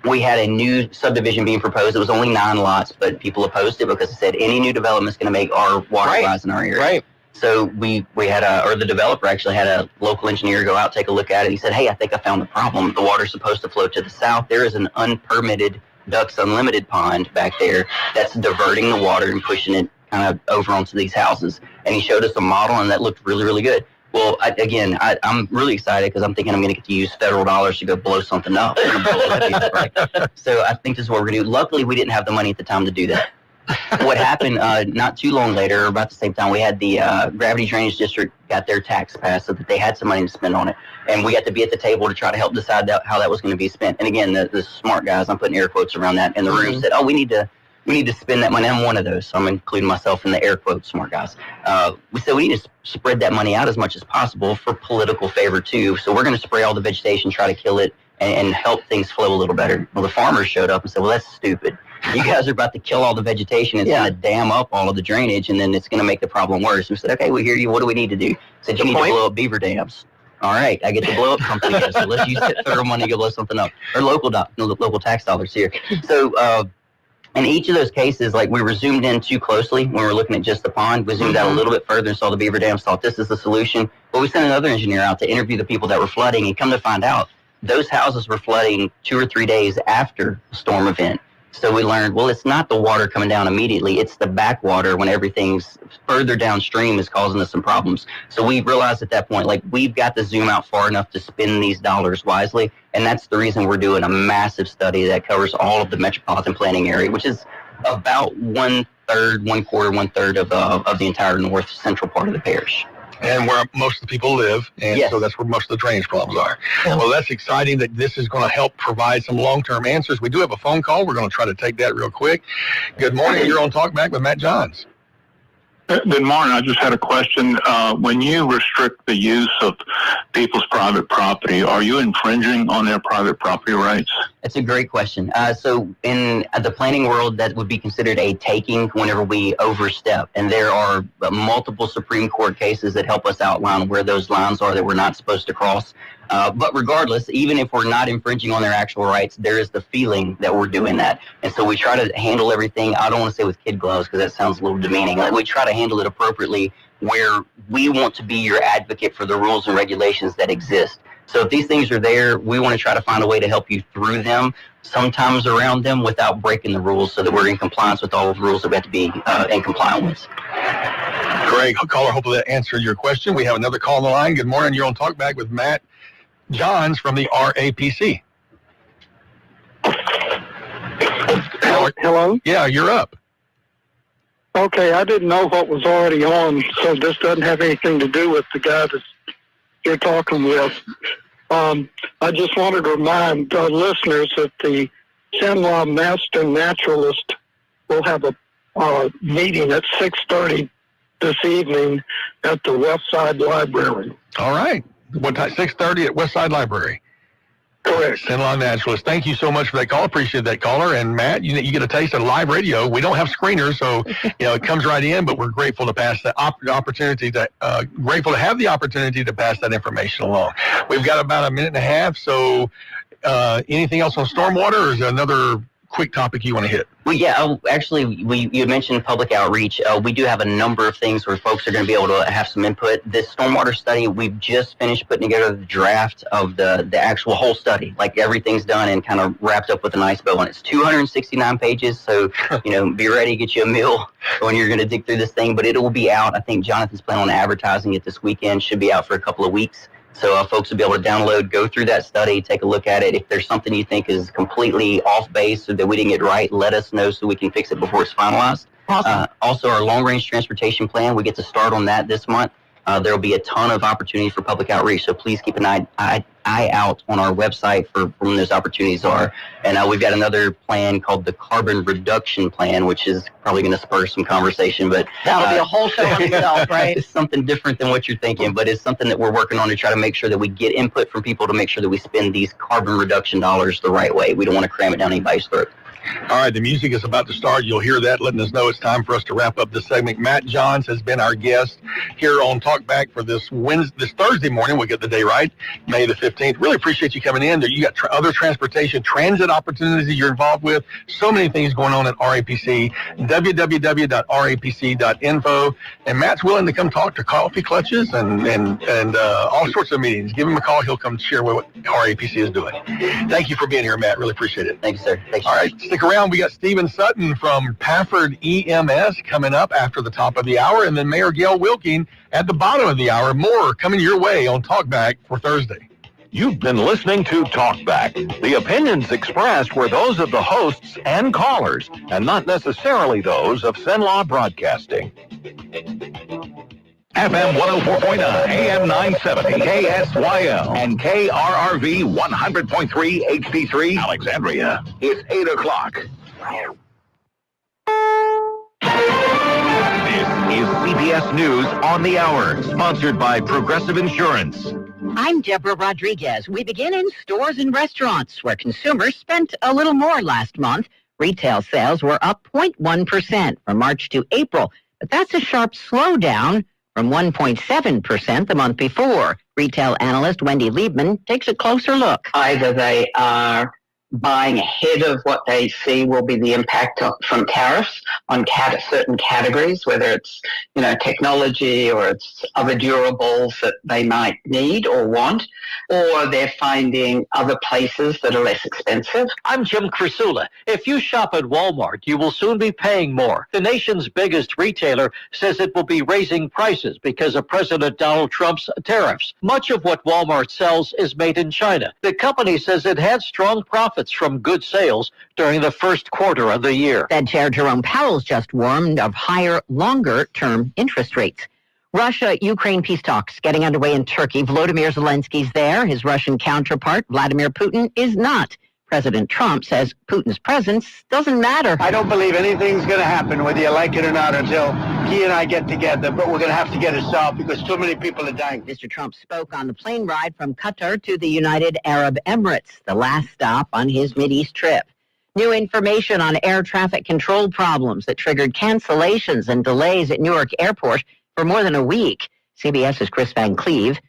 we had a new subdivision being proposed. It was only 9 lots, but people opposed it because it said any new development is going to make our water rise in our area. Right. So we had the developer actually had a local engineer go out, take a look at it. He said, hey, I think I found the problem. The water's supposed to flow to the south. There is an unpermitted Ducks Unlimited pond back there that's diverting the water and pushing it kind of over onto these houses. And he showed us a model, and that looked really, really good. Well, I'm really excited because I'm thinking I'm going to get to use federal dollars to go blow something up. So I think this is what we're going to do. Luckily, we didn't have the money at the time to do that. What happened not too long later, about the same time, we had the Gravity Drainage District got their tax passed so that they had some money to spend on it. And we got to be at the table to try to help decide how that was going to be spent. And again, the smart guys, I'm putting air quotes around that, in the room said, oh, we need to spend that money. I'm one of those, so I'm including myself in the air quotes smart guys. We said we need to spread that money out as much as possible for political favor too. So we're going to spray all the vegetation, try to kill it, and help things flow a little better. Well, the farmers showed up and said, well, that's stupid. You guys are about to kill all the vegetation. It's going to dam up all of the drainage, and then it's going to make the problem worse. We said, okay, we hear you. What do we need to do? Said, you need to blow up beaver dams. All right, I get to blow up something here. So let's use federal money to blow something up, or local tax dollars here. So in each of those cases, like we were zoomed in too closely when we were looking at just the pond. We zoomed out a little bit further and saw the beaver dams. Thought this is the solution, but we sent another engineer out to interview the people that were flooding, and come to find out, those houses were flooding 2 or 3 days after the storm event. So we learned, well, it's not the water coming down immediately. It's the backwater when everything's further downstream is causing us some problems. So we realized at that point, like, we've got to zoom out far enough to spend these dollars wisely. And that's the reason we're doing a massive study that covers all of the metropolitan planning area, which is about 1/3 of the entire north central part of the parish. And where most of the people live, and so that's where most of the drainage problems are. Well, that's exciting that this is going to help provide some long-term answers. We do have a phone call. We're going to try to take that real quick. Good morning. You're on Talkback with Matt Johns. Good morning. I just had a question. When you restrict the use of people's private property, are you infringing on their private property rights? That's a great question. So in the planning world, that would be considered a taking whenever we overstep. And there are multiple Supreme Court cases that help us outline where those lines are that we're not supposed to cross. But regardless, even if we're not infringing on their actual rights, there is the feeling that we're doing that. And so we try to handle everything, I don't want to say with kid gloves because that sounds a little demeaning. Like, we try to handle it appropriately where we want to be your advocate for the rules and regulations that exist. So if these things are there, we want to try to find a way to help you through them, sometimes around them, without breaking the rules, so that we're in compliance with all of the rules that we have to be in compliance with. Great. Caller, hopefully that answered your question. We have another call on the line. Good morning. You're on Talkback with Matt Johns from the RAPC. Hello? Yeah, you're up. Okay, I didn't know what was already on, so this doesn't have anything to do with the guy that you're talking with. I just wanted to remind listeners that the Cenla Master Naturalist will have a meeting at 6:30 this evening at the Westside Library. All right. What time? 6:30 at Westside Library. Correct. Cenla Naturalist. Thank you so much for that call. Appreciate that, caller. And Matt, you get a taste of live radio. We don't have screeners, so it comes right in. But we're grateful to pass that opportunity. Grateful to have the opportunity to pass that information along. We've got about a minute and a half. So, anything else on stormwater, or is there another quick topic you want to hit? Well, yeah, actually, you had mentioned public outreach. We do have a number of things where folks are going to be able to have some input. This stormwater study, we've just finished putting together the draft of the actual whole study. Like, everything's done and kind of wrapped up with a nice bow. And it's 269 pages, so, be ready to get you a meal when you're going to dig through this thing. But it will be out. I think Jonathan's planning on advertising it this weekend. Should be out for a couple of weeks. So folks will be able to download, go through that study, take a look at it. If there's something you think is completely off base or that we didn't get right, let us know so we can fix it before it's finalized. Awesome. Also, our long-range transportation plan, we get to start on that this month. There will be a ton of opportunity for public outreach, so please keep an eye out on our website for when those opportunities are. And we've got another plan called the Carbon Reduction Plan, which is probably going to spur some conversation. But that'll be a whole show on itself, right? It's something different than what you're thinking, but it's something that we're working on to try to make sure that we get input from people to make sure that we spend these carbon reduction dollars the right way. We don't want to cram it down anybody's throat. All right, the music is about to start. You'll hear that, letting us know it's time for us to wrap up this segment. Matt Johns has been our guest here on Talkback for this Thursday morning. We'll get the day right, May the 15th. Really appreciate you coming in. You got other transportation, transit opportunities that you're involved with. So many things going on at RAPC. www.rapc.info. And Matt's willing to come talk to coffee clutches and all sorts of meetings. Give him a call. He'll come share what RAPC is doing. Thank you for being here, Matt. Really appreciate it. Thank you, sir. Thank you. All right. Stick around. We got Stephen Sutton from Pafford EMS coming up after the top of the hour, and then Mayor Gail Wilking at the bottom of the hour. More coming your way on Talkback for Thursday. You've been listening to Talkback. The opinions expressed were those of the hosts and callers, and not necessarily those of Cenla Broadcasting. FM 104.9, AM 970, KSYL, and KRRV 100.3 HD3, Alexandria. It's 8 o'clock. This is CBS News on the Hour, sponsored by Progressive Insurance. I'm Deborah Rodriguez. We begin in stores and restaurants, where consumers spent a little more last month. Retail sales were up 0.1% from March to April, but that's a sharp slowdown from 1.7% the month before. Retail analyst Wendy Liebman takes a closer look. Either they are buying ahead of what they see will be the impact from tariffs on certain categories, whether it's technology or it's other durables that they might need or want, or they're finding other places that are less expensive. I'm Jim Crisula. If you shop at Walmart, you will soon be paying more. The nation's biggest retailer says it will be raising prices because of President Donald Trump's tariffs. Much of what Walmart sells is made in China. The company says it had strong profits from good sales during the first quarter of the year. Fed Chair Jerome Powell's just warned of higher, longer-term interest rates. Russia-Ukraine peace talks getting underway in Turkey. Volodymyr Zelensky's there. His Russian counterpart, Vladimir Putin, is not. President Trump says Putin's presence doesn't matter. I don't believe anything's going to happen, whether you like it or not, until he and I get together. But we're going to have to get it solved because too many people are dying. Mr. Trump spoke on the plane ride from Qatar to the United Arab Emirates, the last stop on his Mideast trip. New information on air traffic control problems that triggered cancellations and delays at Newark Airport for more than a week. CBS's Chris Van Cleve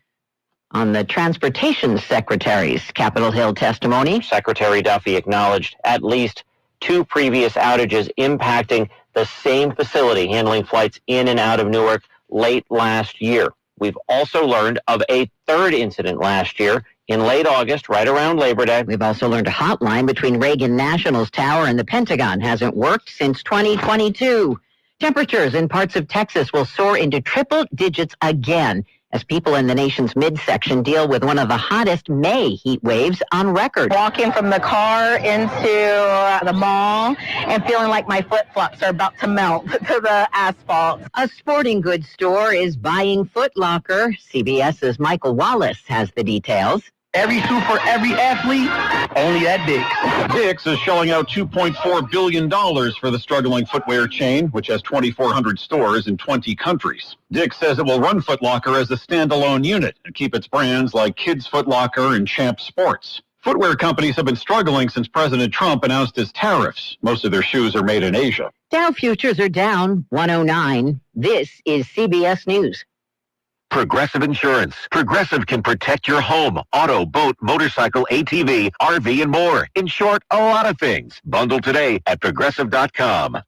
on the Transportation Secretary's Capitol Hill testimony. Secretary Duffy acknowledged at least 2 previous outages impacting the same facility handling flights in and out of Newark late last year. We've also learned of a 3rd incident last year in late August, right around Labor Day. We've also learned a hotline between Reagan Nationals Tower and the Pentagon hasn't worked since 2022. Temperatures in parts of Texas will soar into triple digits again as people in the nation's midsection deal with one of the hottest May heat waves on record. Walking from the car into the mall and feeling like my flip-flops are about to melt to the asphalt. A sporting goods store is buying Foot Locker. CBS's Michael Wallace has the details. Every shoe for every athlete, only at Dick's. Dick's is shelling out $2.4 billion for the struggling footwear chain, which has 2,400 stores in 20 countries. Dick's says it will run Foot Locker as a standalone unit and keep its brands like Kids Foot Locker and Champ Sports. Footwear companies have been struggling since President Trump announced his tariffs. Most of their shoes are made in Asia. Dow futures are down 109. This is CBS News. Progressive Insurance. Progressive can protect your home, auto, boat, motorcycle, ATV, RV, and more. In short, a lot of things. Bundle today at Progressive.com.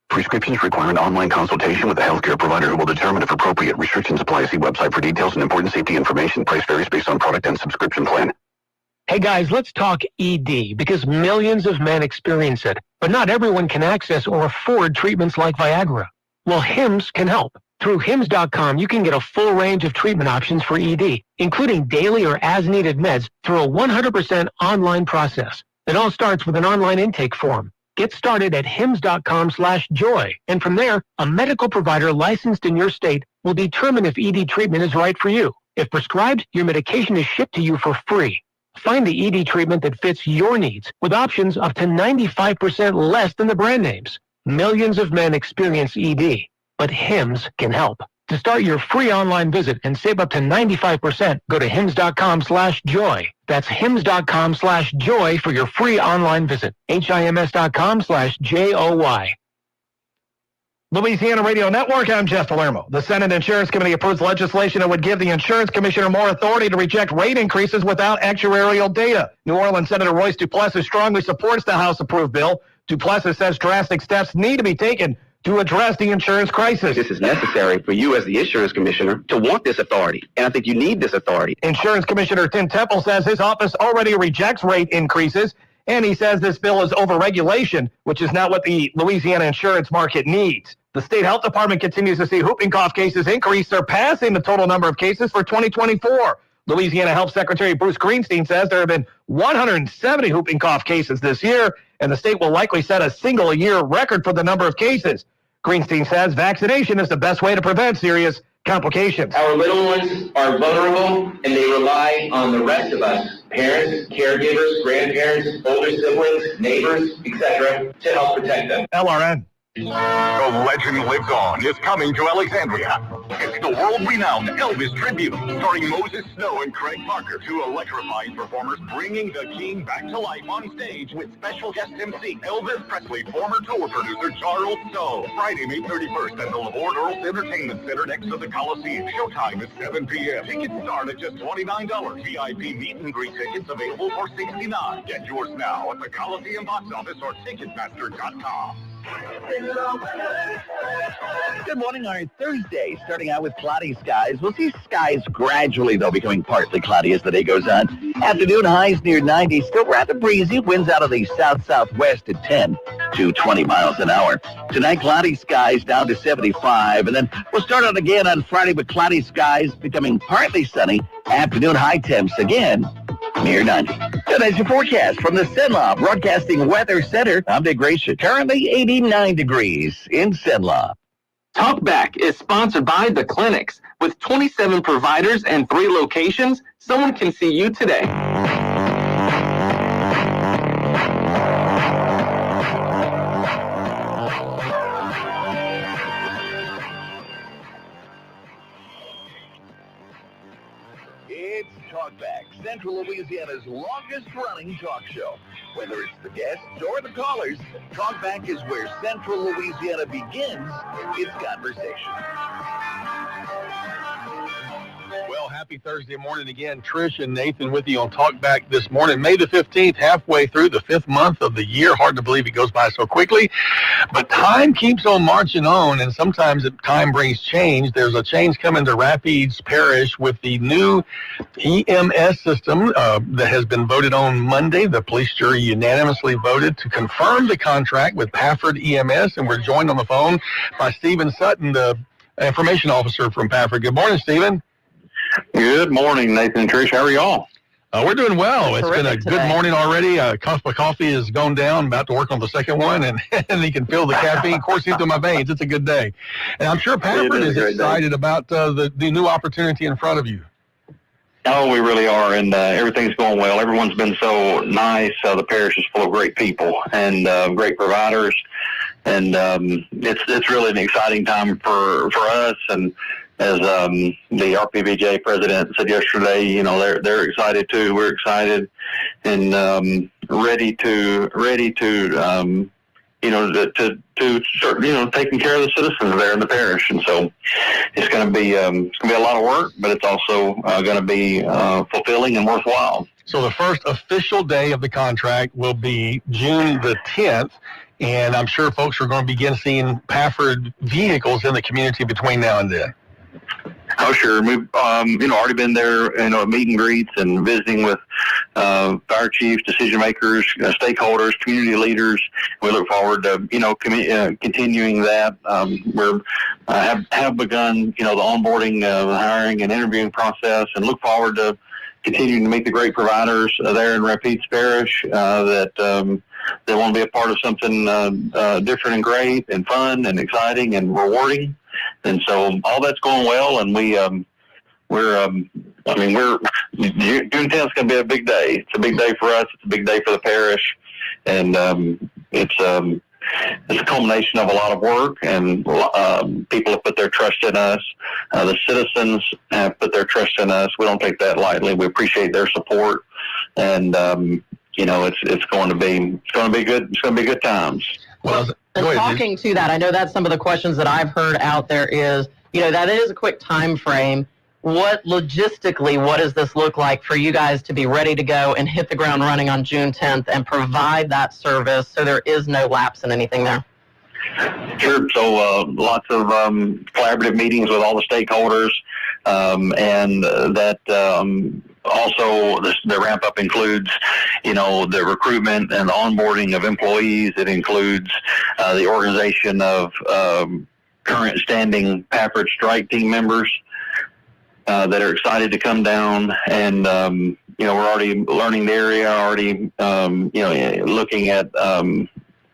Prescriptions require an online consultation with a healthcare provider who will determine if appropriate. Restrictions apply. See website for details and important safety information. Price varies based on product and subscription plan. Hey guys, let's talk ED because millions of men experience it, but not everyone can access or afford treatments like Viagra. Well, HIMS can help. Through HIMS.com, you can get a full range of treatment options for ED, including daily or as-needed meds through a 100% online process. It all starts with an online intake form. Get started at HIMS.com/joy, and from there, a medical provider licensed in your state will determine if ED treatment is right for you. If prescribed, your medication is shipped to you for free. Find the ED treatment that fits your needs with options up to 95% less than the brand names. Millions of men experience ED. But HIMS can help. To start your free online visit and save up to 95%, go to HIMS.com/joy. That's HIMS.com/joy for your free online visit. HIMS.com/JOY. Louisiana Radio Network, I'm Jeff Palermo. The Senate Insurance Committee approves legislation that would give the insurance commissioner more authority to reject rate increases without actuarial data. New Orleans Senator Royce Duplessis strongly supports the House-approved bill. Duplessis says drastic steps need to be taken to address the insurance crisis. This is necessary for you as the insurance commissioner to want this authority, and I think you need this authority. Insurance Commissioner Tim Temple says his office already rejects rate increases, and he says this bill is overregulation, which is not what the Louisiana insurance market needs. The state health department continues to see whooping cough cases increase, surpassing the total number of cases for 2024. Louisiana Health Secretary Bruce Greenstein says there have been 170 whooping cough cases this year, and the state will likely set a single-year record for the number of cases. Greenstein says vaccination is the best way to prevent serious complications. Our little ones are vulnerable, and they rely on the rest of us, parents, caregivers, grandparents, older siblings, neighbors, etc., to help protect them. LRN. The legend lives on is coming to Alexandria. It's the world-renowned Elvis Tribute, starring Moses Snow and Craig Parker, two electrifying performers bringing the king back to life on stage with special guest MC Elvis Presley, former tour producer Charles Snow. Friday, May 31st at the Lavore Earls Entertainment Center next to the Coliseum. Showtime is 7 p.m. Tickets start at just $29. VIP meet and greet tickets available for $69. Get yours now at the Coliseum box office or Ticketmaster.com. Good morning on Thursday, starting out with cloudy skies. We'll see skies gradually, though, becoming partly cloudy as the day goes on. Afternoon highs near 90, still rather breezy. Winds out of the south-southwest at 10 to 20 miles an hour. Tonight, cloudy skies down to 75, and then we'll start out again on Friday with cloudy skies becoming partly sunny. Afternoon high temps again near 90. So that's your forecast from the Cenla Broadcasting Weather Center. I'm Dick Gracia. Currently 89 degrees in Cenla. Talkback is sponsored by The Clinics. With 27 providers and 3 locations, someone can see you today. It's Talkback, Central Louisiana's longest-running talk show. Whether it's the guests or the callers, Talkback is where Central Louisiana begins its conversation. Well, happy Thursday morning again. Trish and Nathan with you on Talkback this morning. May the 15th, halfway through the 5th month of the year. Hard to believe it goes by so quickly. But time keeps on marching on, and sometimes time brings change. There's a change coming to Rapides Parish with the new EMS system that has been voted on Monday. The police jury unanimously voted to confirm the contract with Pafford EMS, and we're joined on the phone by Stephen Sutton, the information officer from Pafford. Good morning, Stephen. Good morning, Nathan and Trish. How are y'all? We're doing well. It's been a today. good morning already. A cup of coffee has gone down, about to work on the second one, and you can feel the caffeine coursing through my veins. It's a good day. And I'm sure Pafford is excited about the new opportunity in front of you. Oh, we really are, and everything's going well. Everyone's been so nice. The parish is full of great people and great providers, and it's really an exciting time for us. And as the RPBJ president said yesterday, you know, they're excited too. We're excited and ready to start, taking care of the citizens there in the parish. And so it's going to be a lot of work, but it's also going to be fulfilling and worthwhile. So the first official day of the contract will be June the 10th. And I'm sure folks are going to begin seeing Pafford vehicles in the community between now and then. Oh, sure. We've, already been there, at meet and greets and visiting with fire chiefs, decision makers, stakeholders, community leaders. We look forward to, continuing that. We're have begun, the onboarding, hiring and interviewing process, and look forward to continuing to meet the great providers there in Rapides Parish that they want to be a part of something different and great and fun and exciting and rewarding. And so all that's going well, and June 10th is going to be a big day. It's a big day for us. It's a big day for the parish, and it's a culmination of a lot of work, and people have put their trust in us. The citizens have put their trust in us. We don't take that lightly. We appreciate their support, and it's going to be good. It's going to be good times. Well, and talking to that, I know that's some of the questions that I've heard out there is, that is a quick time frame. What does this look like for you guys to be ready to go and hit the ground running on June 10th and provide that service so there is no lapse in anything there? Sure. So lots of collaborative meetings with all the stakeholders, and that also the ramp up includes, the recruitment and the onboarding of employees. It includes the organization of current standing Pafford strike team members that are excited to come down, and we're already learning the area, already looking at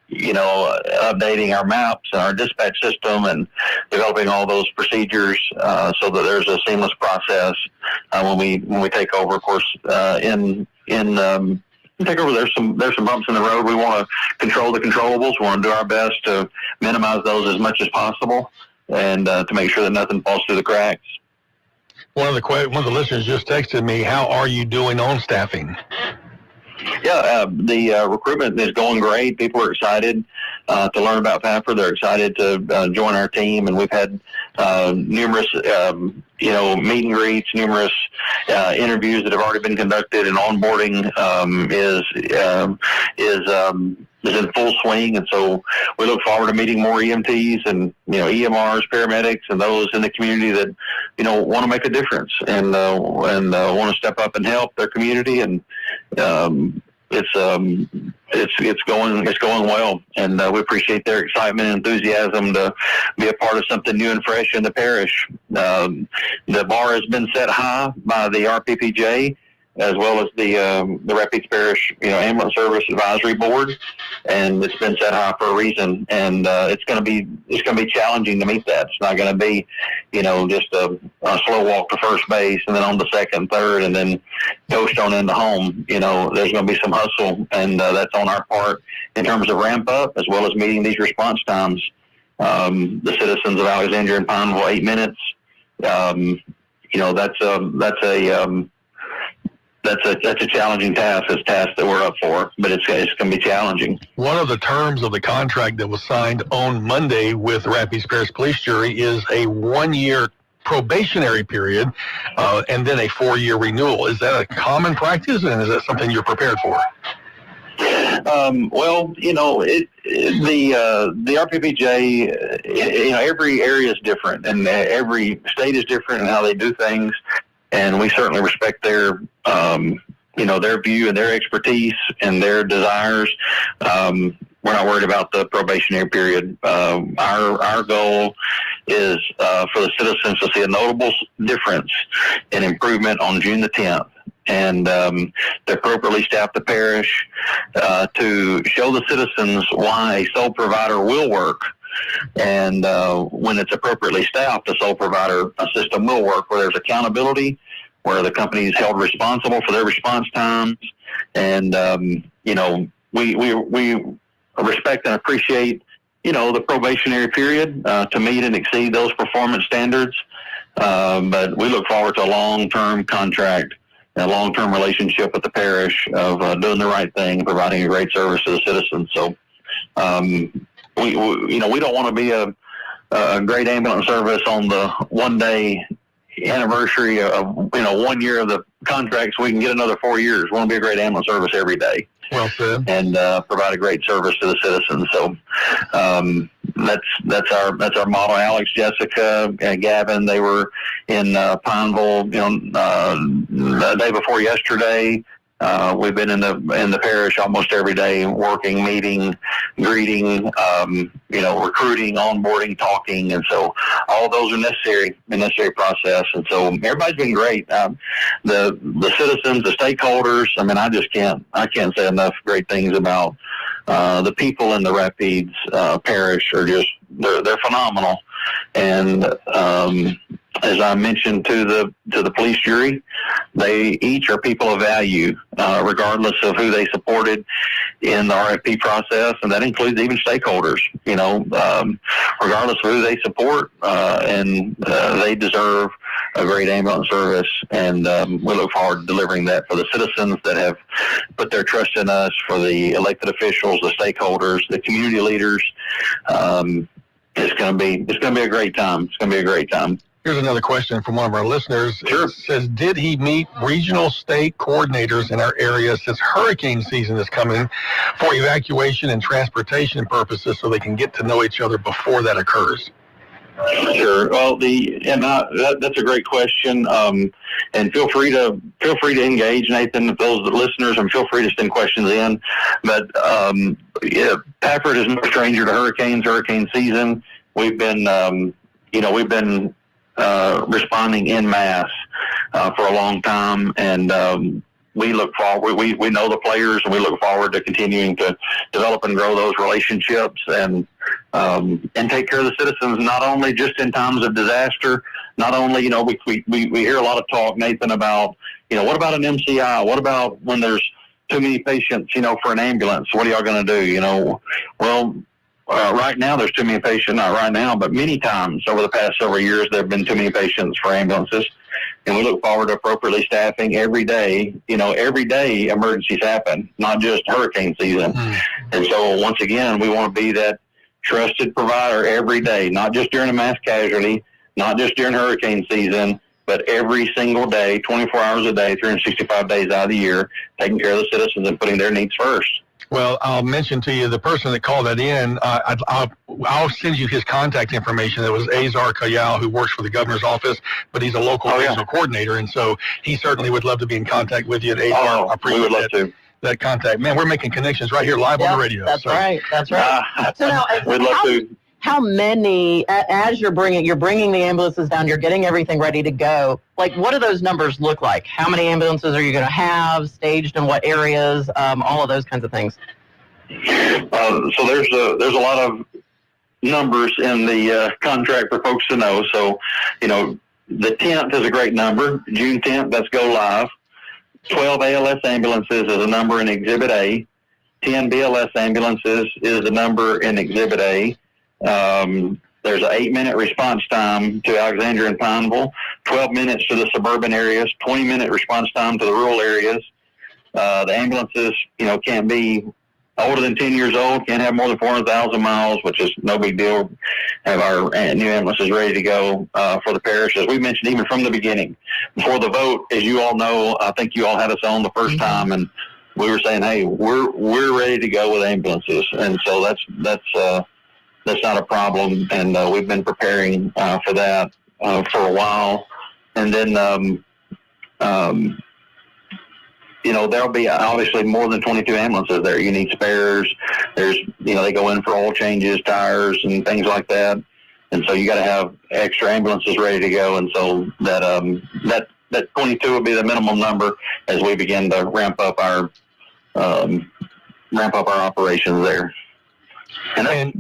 updating our maps and our dispatch system and developing all those procedures so that there's a seamless process when we take over. Of course, take over, there's some bumps in the road. We want to control the controllables. We want to do our best to minimize those as much as possible. and to make sure that nothing falls through the cracks. One of the listeners just texted me, how are you doing on staffing? Yeah, the recruitment is going great. People are excited to learn about PAFR. They're excited to join our team, and we've had numerous, meet and greets, numerous interviews that have already been conducted, and onboarding is in full swing. And so we look forward to meeting more EMTs and EMRs, paramedics, and those in the community that want to make a difference and want to step up and help their community. And it's going well, and we appreciate their excitement and enthusiasm to be a part of something new and fresh in the parish. The bar has been set high by the RPPJ, as well as the Rapides Parish Ambulance Service Advisory Board, and it's been set high for a reason. And it's going to be challenging to meet that. It's not going to be just a slow walk to first base and then on to second, third, and then coast on into home. There's going to be some hustle, and that's on our part in terms of ramp up as well as meeting these response times. The citizens of Alexandria and Pineville, 8 minutes. That's a challenging task. It's a task that we're up for, but it's going to be challenging. One of the terms of the contract that was signed on Monday with Rapides Parish Police Jury is a 1-year probationary period, and then a 4-year renewal. Is that a common practice, and is that something you're prepared for? The RPPJ, every area is different, and every state is different in how they do things. And we certainly respect their view and their expertise and their desires. We're not worried about the probationary period. Our goal is for the citizens to see a notable difference and improvement on June the 10th. And to appropriately staff the parish, to show the citizens why a sole provider will work. And when it's appropriately staffed, the sole provider system will work, where there's accountability, where the company is held responsible for their response times. And, we respect and appreciate, the probationary period to meet and exceed those performance standards. But we look forward to a long-term contract and a long-term relationship with the parish of doing the right thing and providing a great service to the citizens. So, we don't want to be a great ambulance service on the one-day anniversary of 1 year of the contract so we can get another 4 years. We want to be a great ambulance service every day. Well said. And provide a great service to the citizens. So that's our motto. Alex, Jessica, and Gavin, they were in Pineville the day before yesterday. We've been in the parish almost every day, working, meeting, greeting, recruiting, onboarding, talking, and so all of those are necessary process. And so everybody's been great. The citizens, the stakeholders. I mean, I can't say enough great things about the people in the Rapides parish. Are just they're phenomenal. And as I mentioned to the police jury, they each are people of value, regardless of who they supported in the RFP process, and that includes even stakeholders. Regardless of who they support, and they deserve a great ambulance service, and we look forward to delivering that for the citizens that have put their trust in us, for the elected officials, the stakeholders, the community leaders. It's going to be a great time. It's going to be a great time. Here's another question from one of our listeners. Sure. It says, did he meet regional state coordinators in our area since hurricane season is coming for evacuation and transportation purposes so they can get to know each other before that occurs? Sure. Well, that's a great question. And feel free to engage, Nathan, with those listeners, and feel free to send questions in. But Pafford is no stranger to hurricane season. We've been responding en masse for a long time, and we look forward. We know the players, and we look forward to continuing to develop and grow those relationships, and take care of the citizens, not only just in times of disaster. Not only, we hear a lot of talk, Nathan, about what about an MCI? What about when there's too many patients, for an ambulance? What are y'all going to do? Well, right now there's too many patients, not right now, but many times over the past several years there have been too many patients for ambulances. And we look forward to appropriately staffing every day. Every day emergencies happen, not just hurricane season. And so once again, we want to be that trusted provider every day, not just during a mass casualty, not just during hurricane season, but every single day, 24 hours a day, 365 days out of the year, taking care of the citizens and putting their needs first. Well, I'll mention to you the person that called that in. I'll send you his contact information. That was Azar Kayal, who works for the governor's office, but he's a local regional coordinator, and so he certainly would love to be in contact with you. And Azar, I appreciate we would love to. That contact. Man, we're making connections right here live on the radio. That's right. That's right. So now, we'd love to. How many, as you're bringing the ambulances down, you're getting everything ready to go. Like, what do those numbers look like? How many ambulances are you going to have, staged in what areas, all of those kinds of things? So there's a lot of numbers in the contract for folks to know. So, the 10th is a great number. June 10th, let's go live. 12 ALS ambulances is a number in Exhibit A. 10 BLS ambulances is the number in Exhibit A. There's an 8-minute response time to Alexandria and Pineville, 12 minutes to the suburban areas, 20-minute response time to the rural areas. The ambulances, can't be older than 10 years old, can't have more than 400,000 miles, which is no big deal. Have our new ambulances ready to go for the parish. As we mentioned, even from the beginning, before the vote, as you all know, I think you all had us on the first time, and we were saying, hey, we're ready to go with ambulances. And so that's not a problem, and we've been preparing for that for a while. And then, there'll be obviously more than 22 ambulances there. You need spares. There's, they go in for oil changes, tires, and things like that. And so you got to have extra ambulances ready to go. And so that 22 will be the minimum number as we begin to ramp up our operations there. And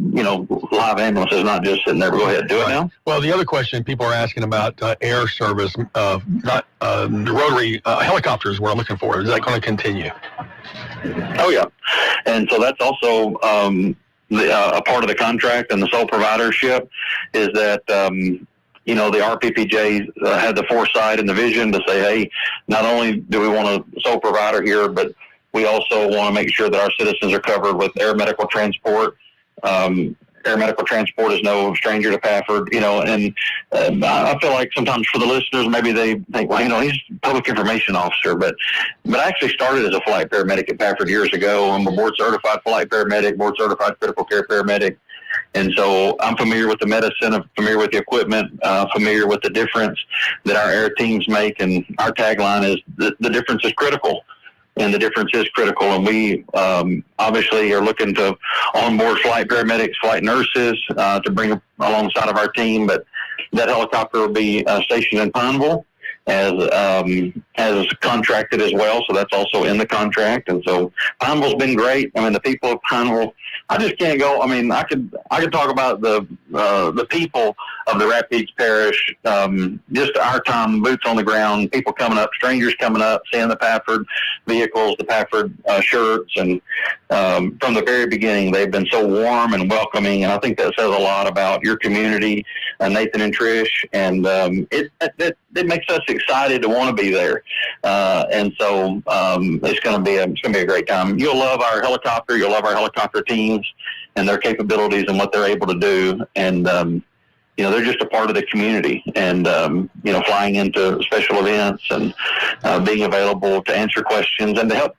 live ambulance is not just sitting there. Go ahead, do it now. Well, the other question people are asking about air service, not rotary helicopters. We're looking for. Is that going to continue? Oh yeah, and so that's also a part of the contract and the sole providership is that. The RPPJ had the foresight and the vision to say, hey, not only do we want a sole provider here, but we also want to make sure that our citizens are covered with air medical transport. Air medical transport is no stranger to Pafford, and I feel like sometimes for the listeners, maybe they think, well, he's a public information officer, but I actually started as a flight paramedic at Pafford years ago. I'm a board certified flight paramedic, board certified critical care paramedic. And so I'm familiar with the medicine, I'm familiar with the equipment, familiar with the difference that our air teams make. And our tagline is the difference is critical. And the difference is critical. And we obviously are looking to onboard flight paramedics, flight nurses to bring alongside of our team. But that helicopter will be stationed in Pineville as contracted as well. So that's also in the contract. And so Pineville's been great. I mean, the people of Pineville, I just can't go. I mean, I could talk about the people of the Rapides Parish, just our time, boots on the ground, people coming up, strangers coming up, seeing the Pafford vehicles, the Pafford shirts, and from the very beginning, they've been so warm and welcoming, and I think that says a lot about your community, Nathan and Trish, and it makes us excited to want to be there, and so it's going to be a great time. You'll love our helicopter, you'll love our helicopter teams and their capabilities and what they're able to do, and they're just a part of the community, and flying into special events and being available to answer questions and to help.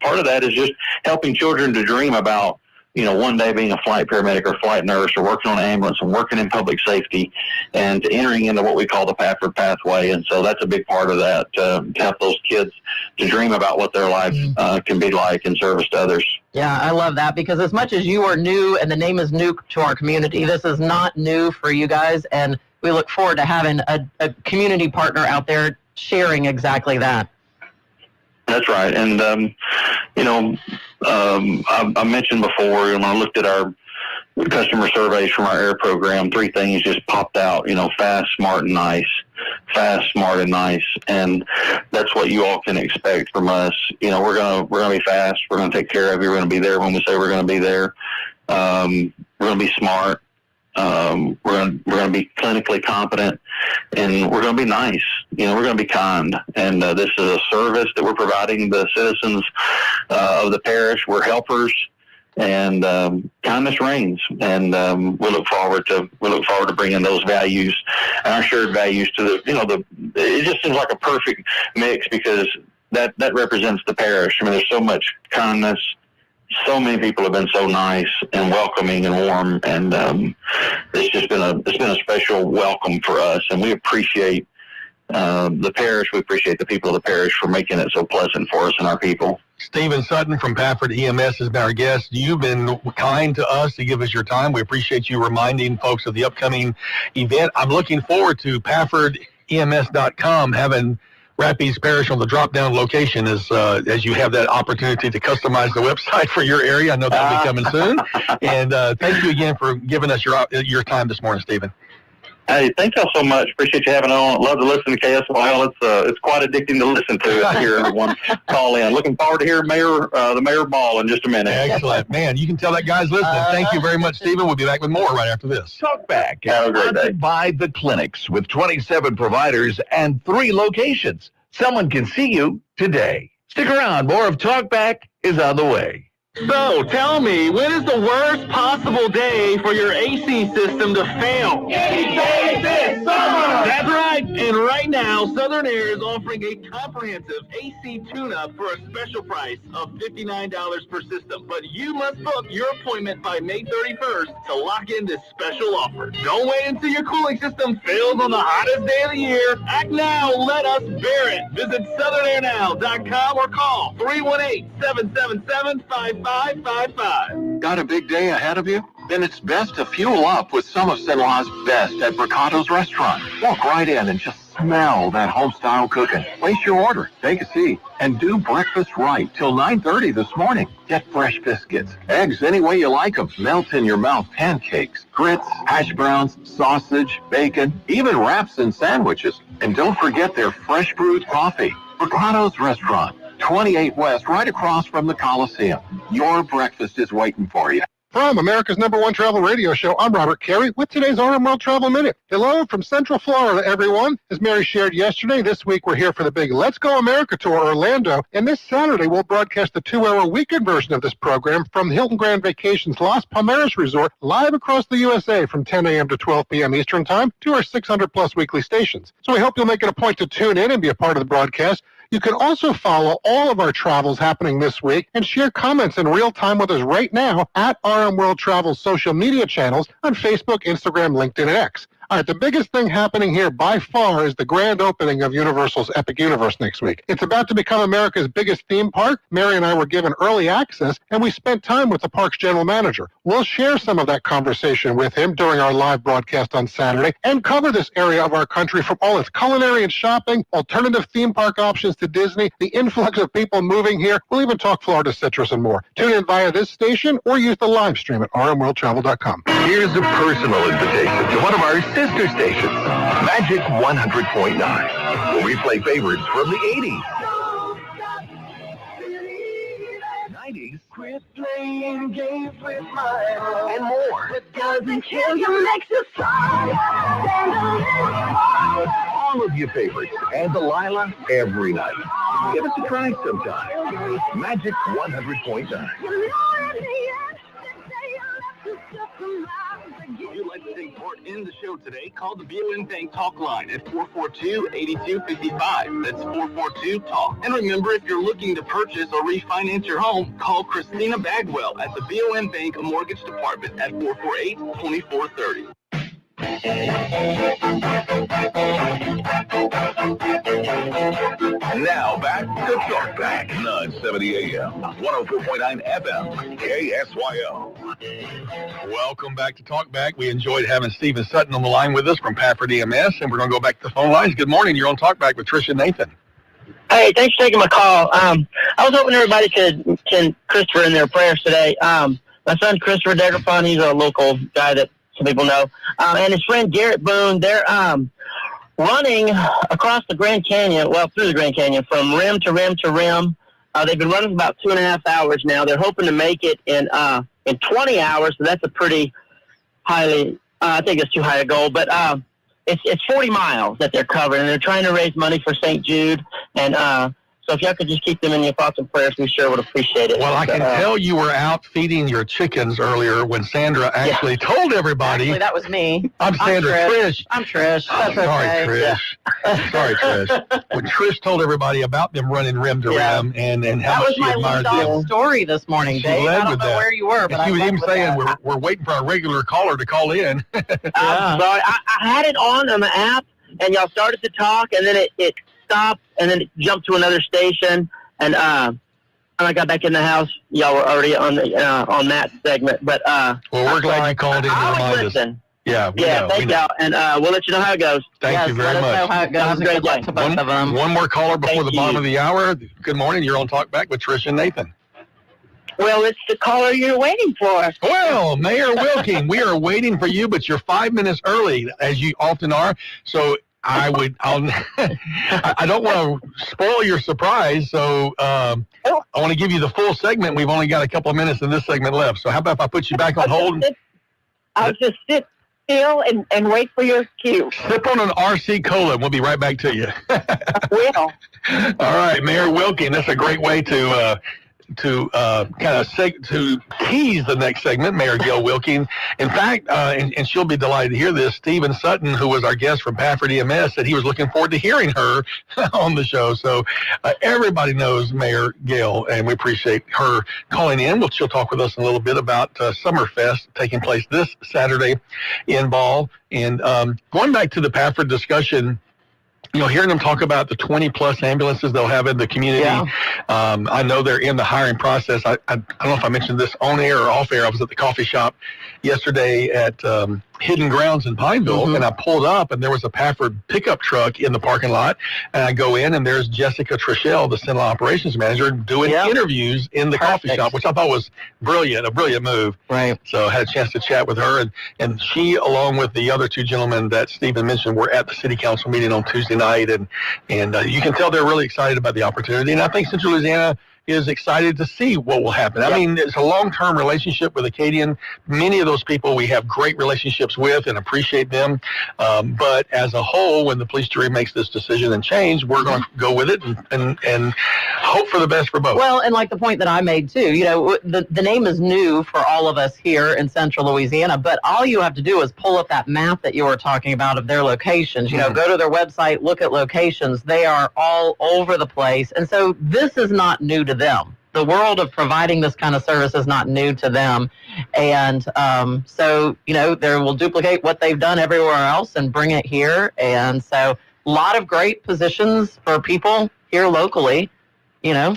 Part of that is just helping children to dream about one day being a flight paramedic or flight nurse or working on an ambulance and working in public safety and to entering into what we call the Pafford pathway. And so that's a big part of that, to help those kids to dream about what their life can be like in service to others. Yeah, I love that, because as much as you are new and the name is new to our community, this is not new for you guys. And we look forward to having a community partner out there sharing exactly that. That's right. And, I mentioned before, when I looked at our customer surveys from our air program, 3 things just popped out, fast, smart, and nice. Fast, smart, and nice. And that's what you all can expect from us. We're going to be fast. We're going to take care of you. We're going to be there when we say we're going to be there. We're going to be smart. We're going to be clinically competent, and we're going to be nice. We're going to be kind. And this is a service that we're providing the citizens of the parish. We're helpers, and kindness reigns. And we look forward to bringing those values and our shared values to the. It just seems like a perfect mix because that represents the parish. I mean, there's so much kindness. So many people have been so nice and welcoming and warm, and it's been a special welcome for us, and we appreciate the parish. We appreciate the people of the parish for making it so pleasant for us and our people. Pafford Sutton from Pafford EMS has been our guest. You've been kind to us to give us your time. We appreciate you reminding folks of the upcoming event. I'm looking forward to PaffordEMS.com having Rapides Parish on the drop-down location as you have that opportunity to customize the website for your area. I know that'll be coming soon. And thank you again for giving us your time this morning, Stephen. Hey, thank y'all so much. Appreciate you having on. Love to listen to KSYL. It's quite addicting to listen to and hear everyone call in. Looking forward to hearing the Mayor Ball in just a minute. Excellent. Man, you can tell that guy's listening. Thank you very much, Stephen. We'll be back with more right after this. Talkback Have a great day. sponsored by The Clinics with 27 providers and 3 locations. Someone can see you today. Stick around. More of Talkback is on the way. So, tell me, when is the worst possible day for your AC system to fail? Any day this summer! That's right, and right now, Southern Air is offering a comprehensive AC tune-up for a special price of $59 per system. But you must book your appointment by May 31st to lock in this special offer. Don't wait until your cooling system fails on the hottest day of the year. Act now, let us bear it. Visit SouthernAirNow.com or call 318-777-5555. Got a big day ahead of you? Then it's best to fuel up with some of Sinla's best at Bricato's restaurant. Walk right in and just smell that home-style cooking. Place your order, take a seat, and do breakfast right till 9:30 this morning. Get fresh biscuits, eggs any way you like them, melt-in-your-mouth pancakes, grits, hash browns, sausage, bacon, even wraps and sandwiches. And don't forget their fresh brewed coffee. Bricato's restaurant. 28 West, right across from the Coliseum. Your breakfast is waiting for you. From America's #1 travel radio show, I'm Robert Carey with today's RM World Travel Minute. Hello from Central Florida, everyone. As Mary shared yesterday, this week we're here for the big Let's Go America Tour Orlando. And this Saturday, we'll broadcast the 2-hour weekend version of this program from Hilton Grand Vacations Las Palmeras Resort, live across the USA from 10 a.m. to 12 p.m. Eastern Time to our 600-plus weekly stations. So we hope you'll make it a point to tune in and be a part of the broadcast. You can also follow all of our travels happening this week and share comments in real time with us right now at RM World Travel's social media channels on Facebook, Instagram, LinkedIn, and X. All right, the biggest thing happening here by far is the grand opening of Universal's Epic Universe next week. It's about to become America's biggest theme park. Mary and I were given early access, and we spent time with the park's general manager. We'll share some of that conversation with him during our live broadcast on Saturday and cover this area of our country from all its culinary and shopping, alternative theme park options to Disney, the influx of people moving here. We'll even talk Florida citrus and more. Tune in via this station or use the live stream at rmworldtravel.com. Here's a personal invitation to one of our sister stations, Magic 100.9, where we play favorites from the 80s, 90s, Quit playing games with mine, and more. What doesn't kill you makes you stronger. All of your favorites and Delilah every night. Give us a try sometime. Magic 100.9. If you'd like to take part in the show today, call the BON Bank Talk line at 442-8255. That's 442-TALK. And remember, if you're looking to purchase or refinance your home, call Christina Bagwell at the BON Bank Mortgage Department at 448-2430. Now back to Talkback, 970 AM, 104.9 FM, KSYO. Welcome back to Talkback. We enjoyed having Stephen Sutton on the line with us from Pafford EMS, and we're going to go back to the phone lines. Good morning. You're on Talkback with Trish and Nathan. Hey, thanks for taking my call. I was hoping everybody could send Christopher in their prayers today. My son, Christopher Degerfon, he's a local guy that some people know, and his friend Garrett Boone, they're running across the Grand Canyon, well, through the Grand Canyon, from rim to rim to rim, They've been running about 2.5 hours now. They're hoping to make it in 20 hours, so that's a pretty highly, I think it's too high a goal, but it's 40 miles that they're covering, and they're trying to raise money for St. Jude, and so if y'all could just keep them in your thoughts and prayers, we sure would appreciate it. Well, I can tell you were out feeding your chickens earlier when Sandra actually told everybody. Actually, that was me. I'm Sandra. Trish. I'm Trish. That's Sorry, okay. Trish. Sorry, Trish. When Trish told everybody about them running rim to rim and how much she admired them. That was my lead-off story this morning, Dave. I don't know where you were, but she was even saying we're waiting for our regular caller to call in. I'm sorry. I had it on the app, and y'all started to talk, and then it stopped, and then it jumped to another station, and when I got back in the house, y'all were already on that segment. But well, we're glad you called in to remind us. Yeah, thank y'all, and we'll let you know how it goes. Thank you very much. Let us know how it goes. Have a great day. To both of them. One more caller before the bottom of the hour. Good morning. You're on Talkback with Trish and Nathan. Well, it's the caller you're waiting for. Well, Mayor Wilking, we are waiting for you, but you're 5 minutes early, as you often are. So I don't want to spoil your surprise, so I want to give you the full segment. We've only got a couple of minutes in this segment left. So how about if I put you back on hold? I'll just sit still and wait for your cue. Sip on an RC Cola, and we'll be right back to you. Will. All right, Mayor Wilking, that's a great way to tease the next segment, Mayor Gail Wilking. In fact, and she'll be delighted to hear this, Stephen Sutton, who was our guest from Pafford EMS, said he was looking forward to hearing her on the show. So everybody knows Mayor Gail, and we appreciate her calling in. Well, she'll talk with us a little bit about Summerfest taking place this Saturday in Ball. And going back to the Pafford discussion, hearing them talk about the 20-plus ambulances they'll have in the community. Yeah. I know they're in the hiring process. I don't know if I mentioned this on air or off air. I was at the coffee shop yesterday at Hidden Grounds in Pineville, and I pulled up, and there was a Pafford pickup truck in the parking lot, and I go in, and there's Jessica Trischel, the Central Operations Manager, doing interviews in the coffee shop, which I thought was a brilliant move. Right. So I had a chance to chat with her, and she, along with the other two gentlemen that Stephen mentioned, were at the city council meeting on Tuesday night, and you can tell they're really excited about the opportunity, and I think Central Louisiana is excited to see what will happen. I mean, it's a long-term relationship with Acadian. Many of those people we have great relationships with and appreciate them. But as a whole, when the police jury makes this decision and change, we're going to go with it and hope for the best for both. Well, and like the point that I made too, the name is new for all of us here in Central Louisiana, but all you have to do is pull up that map that you were talking about of their locations. Go to their website, look at locations. They are all over the place. And so this is not new to them. The world of providing this kind of service is not new to them. And so, they will duplicate what they've done everywhere else and bring it here. And so a lot of great positions for people here locally,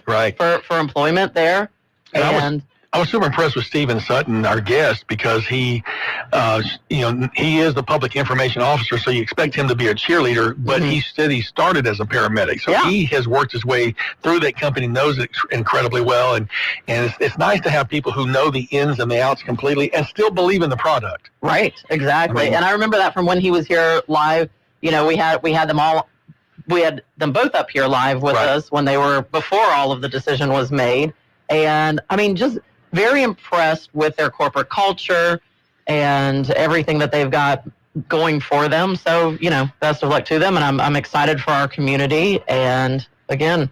right, for employment there. And I was super impressed with Stephen Sutton, our guest, because he is the public information officer, so you expect him to be a cheerleader, but he said he started as a paramedic. So he has worked his way through that company, knows it incredibly well, and it's nice to have people who know the ins and the outs completely and still believe in the product. Right, exactly. And I remember that from when he was here live. We had them both up here live with us when they were before all of the decision was made. And I mean, just very impressed with their corporate culture and everything that they've got going for them. So, best of luck to them. And I'm excited for our community. And again,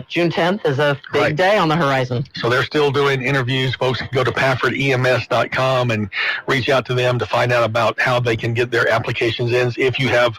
June 10th is a big day on the horizon. So they're still doing interviews. Folks can go to PaffordEMS.com and reach out to them to find out about how they can get their applications in. If you have,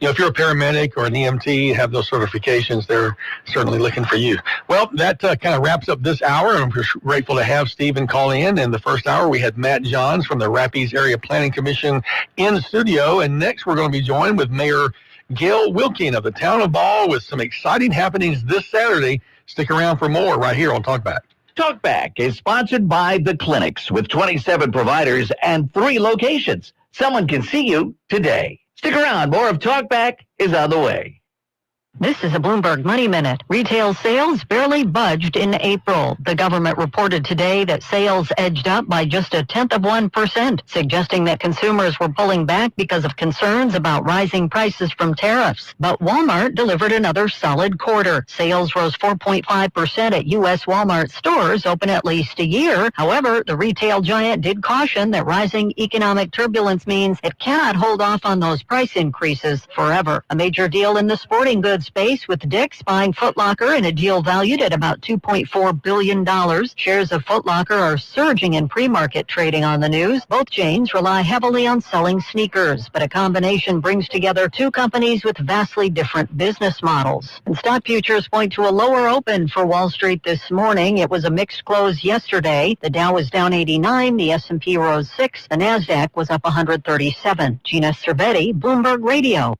if you're a paramedic or an EMT, have those certifications, they're certainly looking for you. Well, that kind of wraps up this hour. I'm grateful to have Stephen call in. In the first hour, we had Matt Johns from the Rapides Area Planning Commission in studio. And next, we're going to be joined with Mayor Gail Wilking of the town of Ball with some exciting happenings this Saturday. Stick around for more right here on Talkback. Talkback is sponsored by The Clinics with 27 providers and 3 locations. Someone can see you today. Stick around. More of Talkback is on the way. This is a Bloomberg Money Minute. Retail sales barely budged in April. The government reported today that sales edged up by just 0.1%, suggesting that consumers were pulling back because of concerns about rising prices from tariffs. But Walmart delivered another solid quarter. Sales rose 4.5% at U.S. Walmart stores open at least a year. However, the retail giant did caution that rising economic turbulence means it cannot hold off on those price increases forever. A major deal in the sporting goods space with Dick's buying Foot Locker in a deal valued at about $2.4 billion. Shares of Foot Locker are surging in pre-market trading on the news. Both chains rely heavily on selling sneakers, but a combination brings together two companies with vastly different business models. And stock futures point to a lower open for Wall Street this morning. It was a mixed close yesterday. The Dow was down 89, the S&P rose 6, the NASDAQ was up 137. Gina Cervetti, Bloomberg Radio.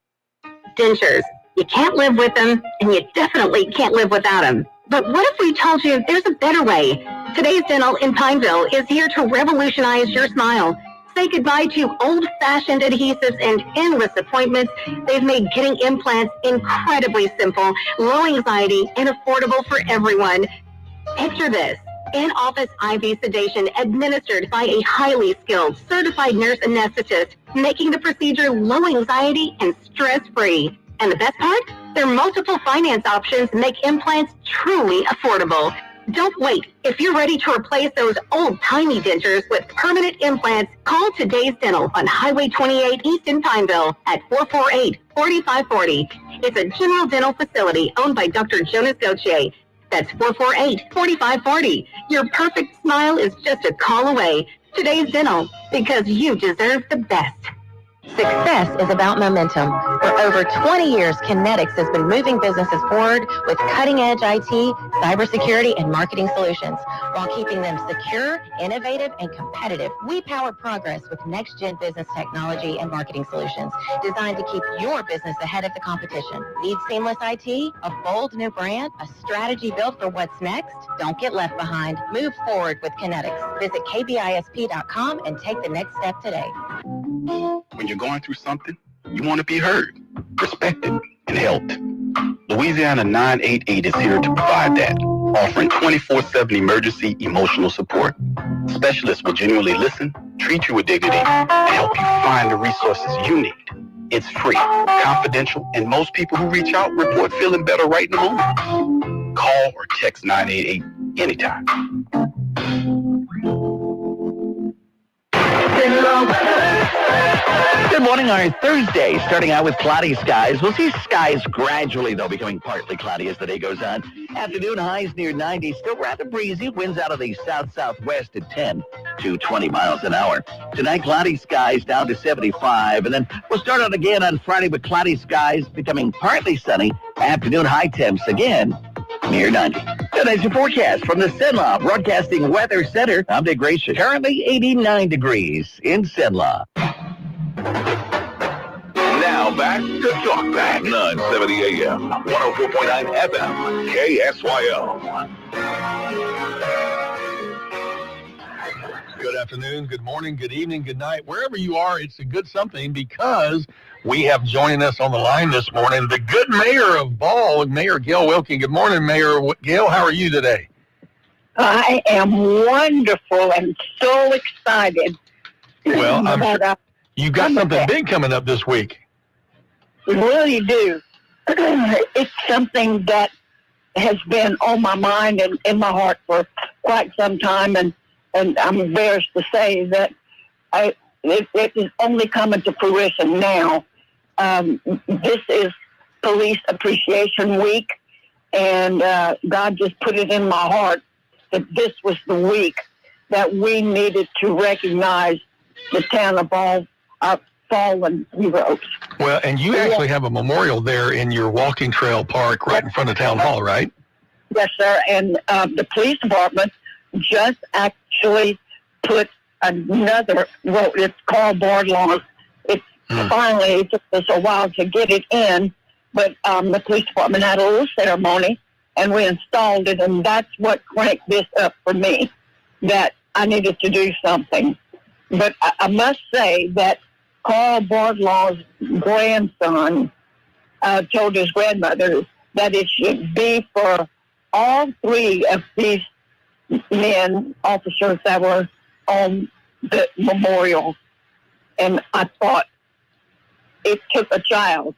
Dentures. You can't live with them, and you definitely can't live without them. But what if we told you there's a better way? Today's Dental in Pineville is here to revolutionize your smile. Say goodbye to old-fashioned adhesives and endless appointments. They've made getting implants incredibly simple, low anxiety, and affordable for everyone. Picture this. In-office IV sedation administered by a highly skilled, certified nurse anesthetist, making the procedure low anxiety and stress-free. And the best part? Their multiple finance options make implants truly affordable. Don't wait. If you're ready to replace those old-timey dentures with permanent implants, call Today's Dental on Highway 28 East in Pineville at 448-4540. It's a general dental facility owned by Dr. Jonas Gauthier. That's 448-4540. Your perfect smile is just a call away. Today's Dental, because you deserve the best. Success is about momentum. For over 20 years, Kinetics has been moving businesses forward with cutting-edge IT, cybersecurity, and marketing solutions while keeping them secure, innovative, and competitive. We power progress with next-gen business technology and marketing solutions designed to keep your business ahead of the competition. Need seamless IT, a bold new brand, a strategy built for what's next? Don't get left behind. Move forward with Kinetics. Visit kbisp.com and take the next step today. When you're going through something, you want to be heard, respected, and helped. Louisiana 988 is here to provide that, offering 24/7 emergency emotional support. Specialists will genuinely listen, treat you with dignity, and help you find the resources you need. It's free, confidential, and most people who reach out report feeling better right in the moment. Call or text 988 anytime. Good morning on Thursday, starting out with cloudy skies. We'll see skies gradually, though, becoming partly cloudy as the day goes on. Afternoon highs near 90, still rather breezy. Winds out of the south-southwest at 10 to 20 miles an hour. Tonight, cloudy skies down to 75, and then we'll start out again on Friday with cloudy skies becoming partly sunny. Afternoon high temps again near 90. Tonight's your forecast from the Cenla Broadcasting Weather Center. I'm Dick Grayson. Currently 89 degrees in Cenla. Now back to Talkback, 970 AM, 104.9 FM, KSYO. Good afternoon, good morning, good evening, good night. Wherever you are, it's a good something because we have joining us on the line this morning the good mayor of Ball, Mayor Gail Wilkie. Good morning, Mayor Gail. How are you today? I am wonderful and so excited. Well, I'm sure you got something big coming up this week. We really do. It's something that has been on my mind and in my heart for quite some time, and I'm embarrassed to say that it is only coming to fruition now. This is Police Appreciation Week, and God just put it in my heart that this was the week that we needed to recognize the town of Ball, fallen heroes. Well, and you actually have a memorial there in your walking trail park right in front of Town Hall, right? Yes, sir. And the police department just actually put another, well, it's called board laws. It's finally, it took us a while to get it in, but the police department had a little ceremony, and we installed it, and that's what cranked this up for me, that I needed to do something. But I must say that Carl Bardlaw's grandson told his grandmother that it should be for all three of these men, officers that were on the memorial. And I thought it took a child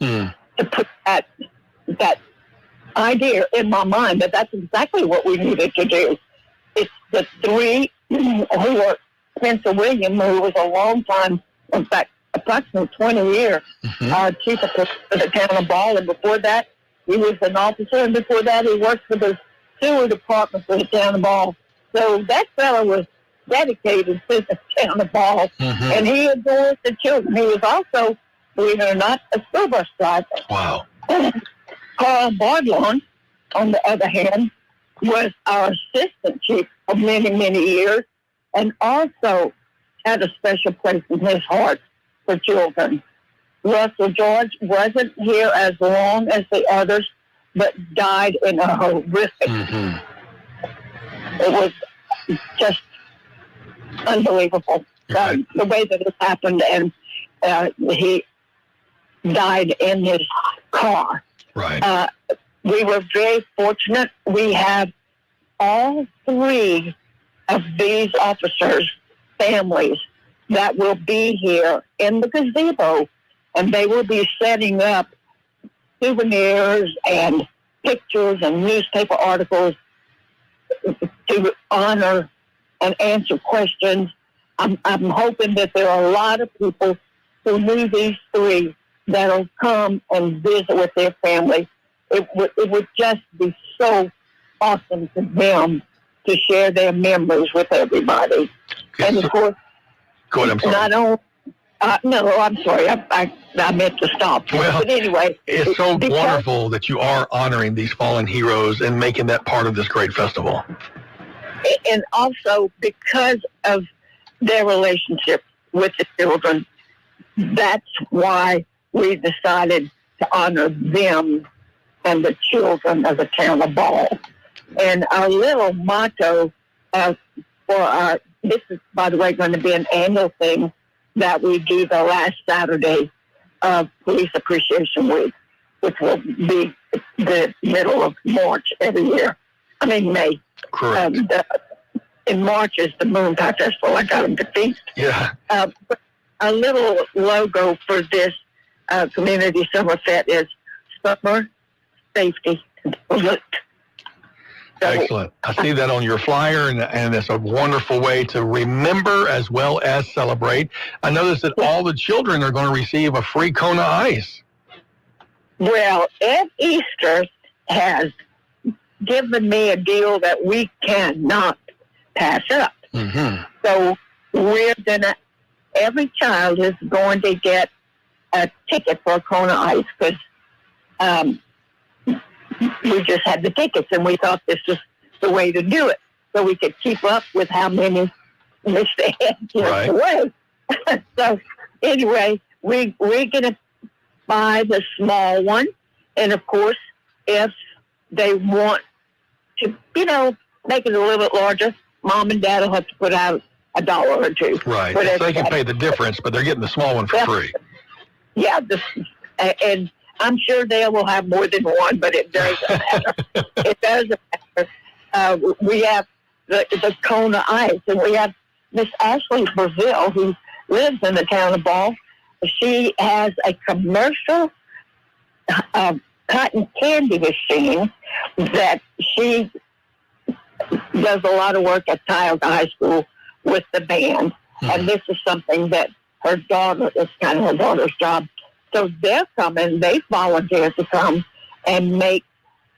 to put that idea in my mind, that that's exactly what we needed to do. It's the three who were Spencer Williams, who was a long time, in fact, approximately 20 years, chief of police for the town of Ball. And before that, he was an officer. And before that, he worked for the sewer department for the town of Ball. So that fellow was dedicated to the town of Ball. And he adored the children. He was also, believe it or not, a school bus driver. Wow. Carl Bardlawn, on the other hand, was our assistant chief for many, many years, and also had a special place in his heart for children. Russell George wasn't here as long as the others, but died in a horrific. It was just unbelievable, the way that it happened, and he died in his car. Right. We were very fortunate. We have all three of these officers' families that will be here in the gazebo, and they will be setting up souvenirs and pictures and newspaper articles to honor and answer questions. I'm hoping that there are a lot of people who knew these three that'll come and visit with their family. It would just be so awesome to them to share their memories with everybody. And of course, go ahead, I'm sorry. not only, no, I'm sorry, I meant to stop. Well, but anyway. It's so wonderful that you are honoring these fallen heroes and making that part of this great festival. And also because of their relationship with the children, that's why we decided to honor them and the children of the town of Ball. And our little motto for this is, by the way, going to be an annual thing that we do the last Saturday of Police Appreciation Week, which will be the middle of March every year. I mean, May. Correct. In March is the Moon Pie Festival. I got them confused. Yeah. But a little logo for this community summer fete is summer safety and salute. Excellent. I see that on your flyer, and it's a wonderful way to remember as well as celebrate. I noticed that all the children are going to receive a free cone of ice. Well, Ed Easter has given me a deal that we cannot pass up. So we're going to, every child is going to get a ticket for a cone of ice, because we just had the tickets, and we thought this was the way to do it, so we could keep up with how many missed the head away. So anyway, we're going to buy the small one, and of course, if they want to, make it a little bit larger, Mom and Dad will have to put out $1 or $2. Right. So they can pay the difference, but they're getting the small one for free. Yeah, and I'm sure they will have more than one, but it doesn't matter. It doesn't matter. We have the cone of ice, and we have Miss Ashley Brazil, who lives in the town of Ball. She has a commercial cotton candy machine that she does a lot of work at Tioga High School with the band. And this is something that her daughter, it's kind of her daughter's job. So they're coming, they volunteer to come and make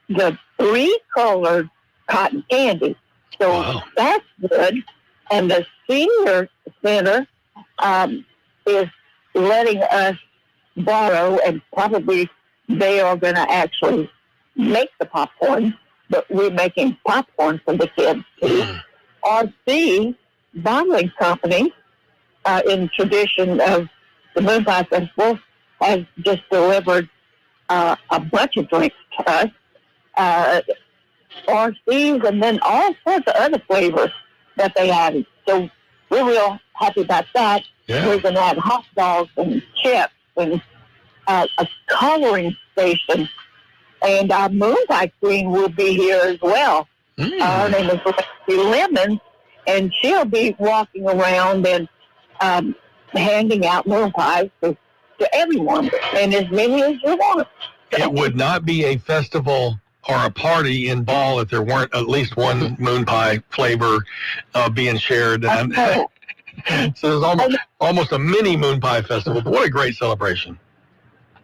the 3-colored cotton candy. So that's good. And the senior center is letting us borrow, and probably they are going to actually make the popcorn, but we're making popcorn for the kids too. RC Bottling Company, in tradition of the Moon Pie Festival, has just delivered a bunch of drinks to us, RCs, and then all sorts of other flavors that they had. So we're real happy about that. Yeah. We're going to have hot dogs and chips and a coloring station, and our moonlight queen will be here as well. Her name is Lexi Lemons, and she'll be walking around and handing out moon pies to everyone, and as many as you want. It would not be a festival or a party in Ball if there weren't at least one moon pie flavor being shared. And so there's almost a mini moon pie festival. But what a great celebration!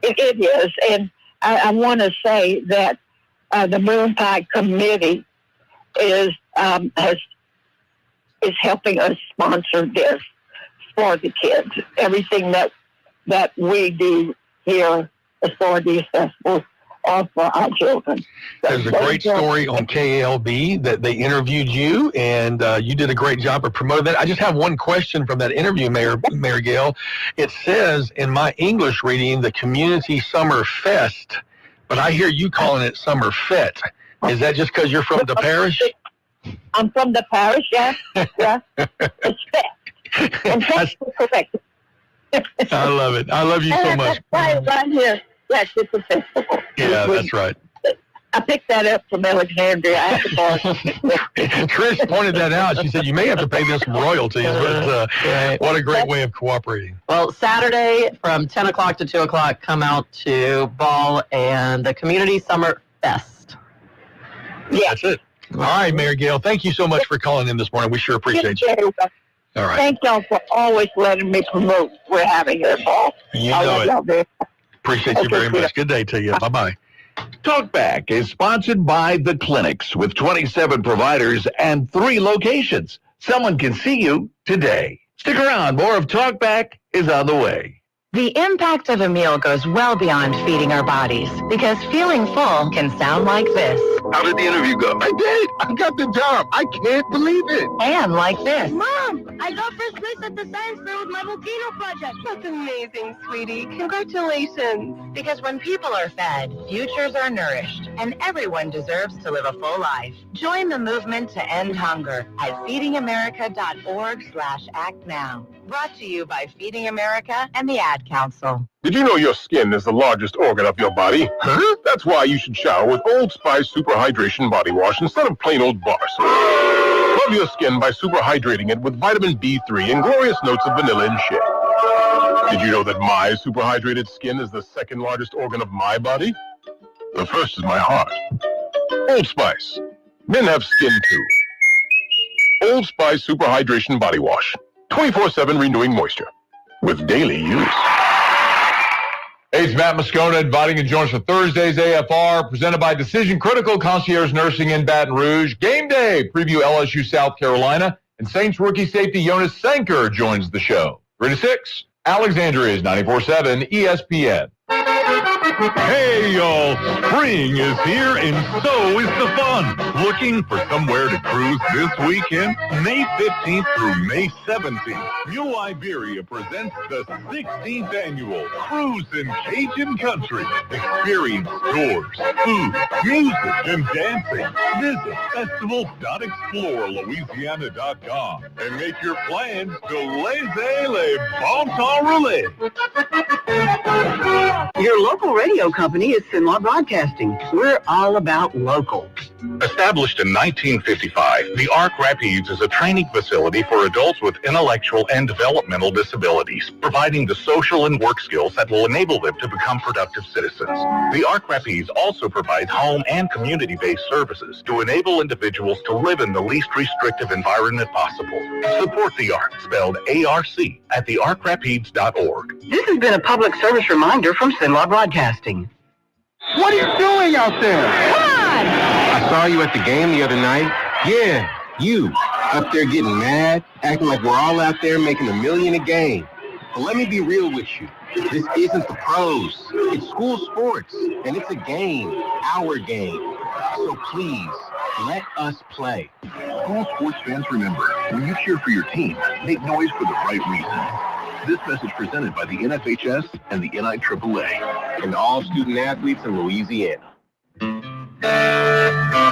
It is, and I want to say that the Moon Pie Committee is helping us sponsor this for the kids. Everything that we do here as far as these festivals are for our children. There's a great story on KALB that they interviewed you, and you did a great job of promoting that. I just have one question from that interview, Mayor Gail. It says in my English reading, the Community Summer Fest, but I hear you calling it Summer Fete. Is that just because you're from the parish? I'm from the parish, yeah. Yeah. It's Fest. And Fest is correct. I love it. I love you so much. Right here. Yes, it's a festival. Yeah, that's right. I picked that up from Alexandria. I have to borrow. Trish pointed that out. She said, you may have to pay them some royalties, but what a great way of cooperating. Well, Saturday from 10 o'clock to 2 o'clock, come out to Ball and the Community Summer Fest. Yeah. That's it. All right, Mayor Gail, thank you so much for calling in this morning. We sure appreciate you. All right. Thank y'all for always letting me promote we're having here at Ball. You know it. Appreciate you very much. Good day to you. Bye-bye. Talkback is sponsored by The Clinics with 27 providers and 3 locations. Someone can see you today. Stick around. More of Talkback is on the way. The impact of a meal goes well beyond feeding our bodies, because feeling full can sound like this. How did the interview go? I did. I got the job. I can't believe it. And like this. Mom, I got first place at the science fair with my volcano project. That's amazing, sweetie. Congratulations. Because when people are fed, futures are nourished, and everyone deserves to live a full life. Join the movement to end hunger at feedingamerica.org/act now. Brought to you by Feeding America and the Ad Council. Did you know your skin is the largest organ of your body? Huh? That's why you should shower with Old Spice Super Hydration Body Wash instead of plain old bar soap. Love your skin by super hydrating it with vitamin B3 and glorious notes of vanilla and shea. Did you know that my super hydrated skin is the second largest organ of my body? The first is my heart. Old Spice. Men have skin too. Old Spice Super Hydration Body Wash. 24/7 renewing moisture. With daily use. Hey, it's Matt Moscona inviting you to join us for Thursday's AFR, presented by Decision Critical Concierge Nursing in Baton Rouge. Game day, preview LSU South Carolina, and Saints rookie safety Jonas Sanker joins the show. 3 to 6, Alexandria's 94.7 ESPN. Hey, y'all. Spring is here, and so is the fun. Looking for somewhere to cruise this weekend? May 15th through May 17th, New Iberia presents the 16th annual Cruise in Cajun Country. Experience stores, food, music, and dancing. Visit festival.explorelouisiana.com and make your plans to laissez le bon temps rouler. Your local radio company is Sinlaw Broadcasting. We're all about local. Established in 1955, the Arc Rapides is a training facility for adults with intellectual and developmental disabilities, providing the social and work skills that will enable them to become productive citizens. The Arc Rapides also provides home and community-based services to enable individuals to live in the least restrictive environment possible. Support the Arc, spelled A-R-C, at thearcrapides.org. This has been a public service reminder from Sinlaw Broadcasting. What are you doing out there? Come on! I saw you at the game the other night. Yeah, you. Up there getting mad, acting like we're all out there making $1 million a game. But let me be real with you. This isn't the pros. It's school sports, and it's a game, our game. So please, let us play. All sports fans remember, when you cheer for your team, make noise for the right reasons. This message presented by the NFHS and the NIAAA. And all student athletes in Louisiana.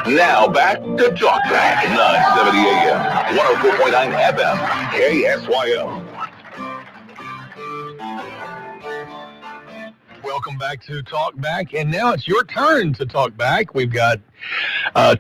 Now back to Talkback, 970 AM, 104.9 FM, KSYO. Welcome back to Talkback, and now it's your turn to talk back. We've got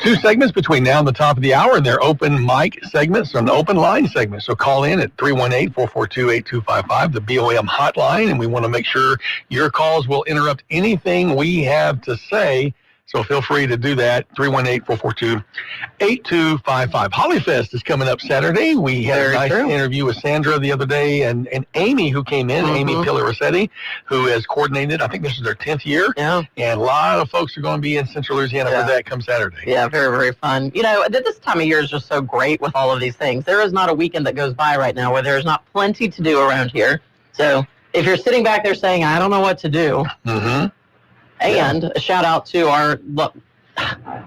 2 segments between now and the top of the hour. They're open mic segments and open line segments. So call in at 318-442-8255, the BOM hotline, and we want to make sure your calls will interrupt anything we have to say. So feel free to do that, 318-442-8255. Hollyfest is coming up Saturday. We had a nice interview with Sandra the other day, and Amy, who came in, Amy Pillar-Rossetti, who has coordinated, I think this is their 10th year. Yeah. And a lot of folks are going to be in Central Louisiana for that come Saturday. Yeah, very, very fun. You know, this time of year is just so great with all of these things. There is not a weekend that goes by right now where there's not plenty to do around here. So if you're sitting back there saying, I don't know what to do, and a shout out to our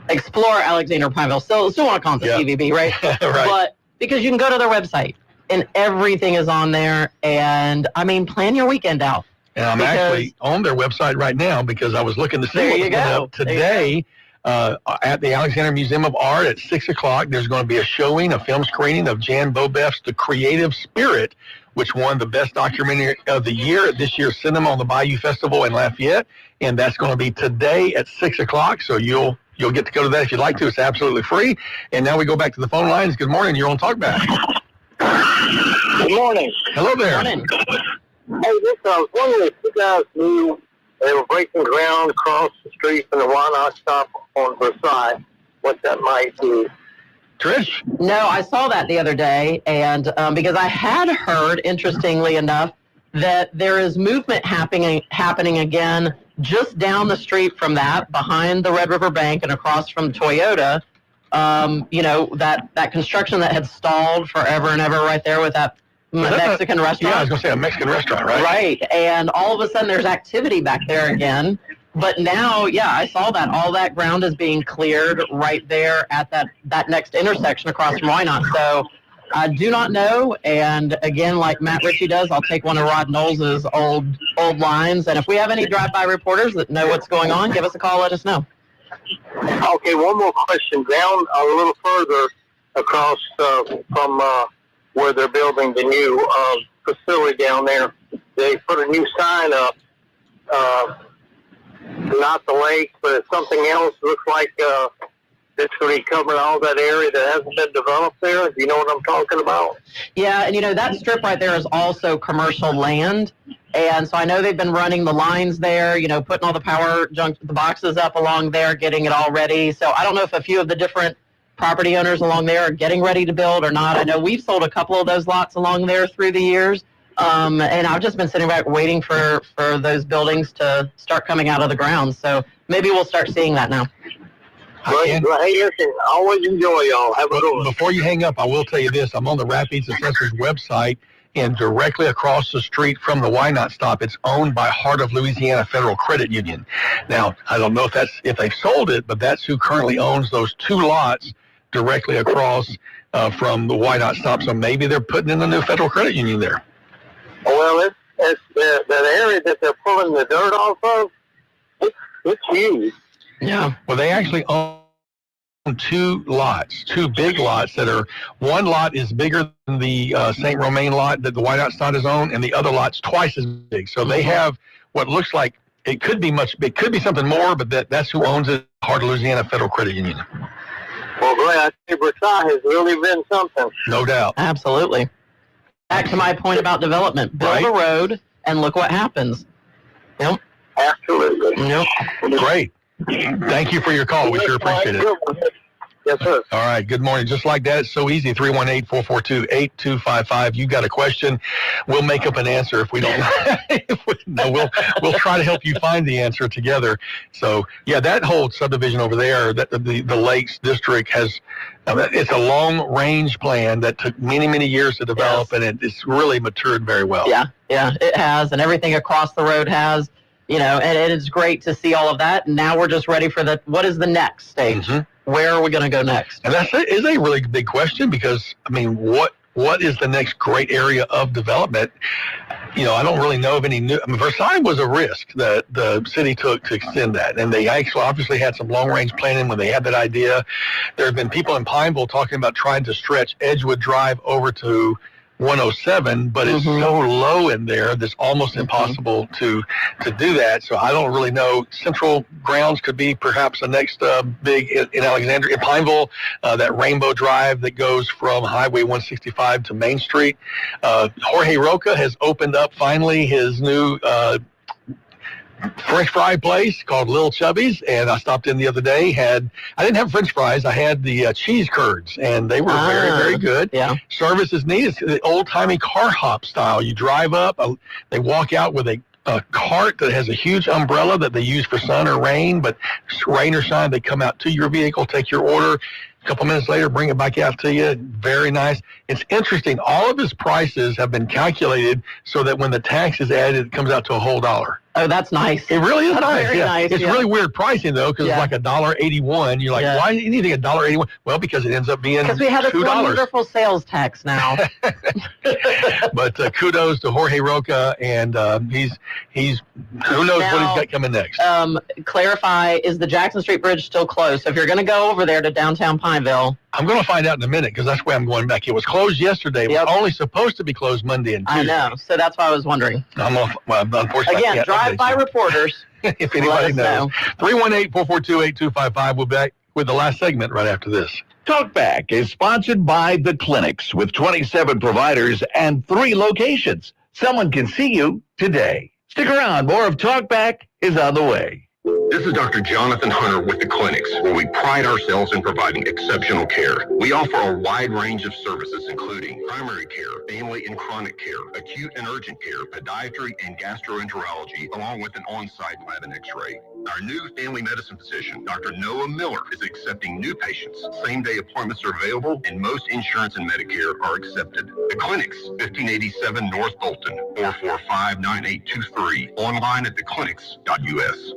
Explore Alexander Pineville. Still want to call it the CVB, right? Right. But because you can go to their website and everything is on there. And I mean, plan your weekend out. And I'm actually on their website right now because I was looking to see what's coming up today. At the Alexander Museum of Art at 6 o'clock, there's going to be a showing, a film screening of Jan Bobeff's The Creative Spirit, which won the Best Documentary of the Year at this year's Cinema on the Bayou Festival in Lafayette. And that's going to be today at 6 o'clock, so you'll get to go to that if you'd like to. It's absolutely free. And now we go back to the phone lines. Good morning. You're on Talkback. Good morning. Hello there. Hey, I was wondering if you guys knew they were breaking ground across the street from the Why Not Stop on Versailles, what that might do. Trish? No, I saw that the other day, and because I had heard, interestingly enough, that there is movement happening again just down the street from that, behind the Red River Bank and across from Toyota. You know, that construction that had stalled forever and ever right there with that Mexican restaurant. Yeah, I was going to say a Mexican restaurant, right? Right, and all of a sudden there's activity back there again. But now, yeah, I saw that. All that ground is being cleared right there at that next intersection across from Why Not. So I do not know. And again, like Matt Ritchie does, I'll take one of Rod Knowles' old lines. And if we have any drive-by reporters that know what's going on, give us a call, let us know. Okay, one more question. Down a little further across from where they're building the new facility down there, they put a new sign up. Not the lake, but it's something else. Looks like it's going to be covering all that area that hasn't been developed there. Do you know what I'm talking about? Yeah, and you know, that strip right there is also commercial land. And so I know they've been running the lines there, you know, putting all the the boxes up along there, getting it all ready. So I don't know if a few of the different property owners along there are getting ready to build or not. I know we've sold a couple of those lots along there through the years. And I've just been sitting back waiting for those buildings to start coming out of the ground. So maybe we'll start seeing that now. Hey, listen, always enjoy y'all. Have a good one. Before you hang up, I will tell you this. I'm on the Rapids Assessor's website, and directly across the street from the Why Not Stop, it's owned by Heart of Louisiana Federal Credit Union. Now, I don't know if they've sold it, but that's who currently owns those 2 lots directly across from the Why Not Stop. So maybe they're putting in a new Federal Credit Union there. Well, it's that area that they're pulling the dirt off of. It's huge. Yeah. Well, they actually own 2 lots, 2 big lots that are, one lot is bigger than the St. Romain lot that the Why Not Stop is on, and the other lot's twice as big. So they have what looks like it could be something more, but that's who owns it, Heart of Louisiana Federal Credit Union. Well, boy, I think Versailles has really been something. No doubt. Absolutely. Back to my point about development. Build a road, and look what happens. Yep. Absolutely. Yep. Great. Thank you for your call. We sure appreciate it. Yes, sir. All right. Good morning. Just like that, it's so easy. 318-442-8255. You got a question, we'll make up an answer. If we don't, we'll try to help you find the answer together. So, yeah, that whole subdivision over there, the Lakes District has, it's a long-range plan that took many, many years to develop, and it's really matured very well. Yeah, it has, and everything across the road has. You know, and it's great to see all of that. And now we're just ready for what is the next stage? Mm-hmm. Where are we going to go next? And that is a really big question because, I mean, what is the next great area of development? You know, I don't really know of any new. I mean, Versailles was a risk that the city took to extend that. And they actually obviously had some long-range planning when they had that idea. There have been people in Pineville talking about trying to stretch Edgewood Drive over to 107, but it's so low in there that's almost impossible to do that. So I don't really know. Central Grounds could be perhaps the next big in Alexandria, in Pineville, that Rainbow Drive that goes from Highway 165 to Main Street. Jorge Roca has opened up finally his new French fry place called Little Chubby's, and I stopped in the other day. I didn't have French fries. I had the cheese curds, and they were very, very good. Yeah. Service is neat. It's the old-timey car hop style. You drive up, they walk out with a cart that has a huge umbrella that they use for sun or rain, but rain or shine, they come out to your vehicle, take your order. A couple minutes later, bring it back out to you. Very nice. It's interesting. All of his prices have been calculated so that when the tax is added, it comes out to a whole $1. Oh, that's nice. It really is That's nice. very nice. It's really weird pricing though, because it's like $1.81. You're like, why anything $1.81? Well, because it ends up being because we have $2. a wonderful sales tax now. But kudos to Jorge Roca, and he's who knows what he's got coming next. Clarify: is the Jackson Street Bridge still closed? So if you're going to go over there to downtown Pineville, I'm going to find out in a minute because that's where I'm going back. It was closed yesterday. It was only supposed to be closed Monday and Tuesday. I know. So that's why I was wondering. Unfortunately, again, drive-by reporters. If anybody knows. 318-442-8255. We'll be back with the last segment right after this. Talkback is sponsored by The Clinics with 27 providers and 3 locations. Someone can see you today. Stick around. More of Talkback is on the way. This is Dr. Jonathan Hunter with the Clinics, where we pride ourselves in providing exceptional care. We offer a wide range of services, including primary care, family and chronic care, acute and urgent care, podiatry and gastroenterology, along with an on-site lab and x-ray. Our new family medicine physician, Dr. Noah Miller, is accepting new patients. Same-day appointments are available, and most insurance and Medicare are accepted. The Clinics, 1587 North Bolton, 445-9823. Online at theclinics.us.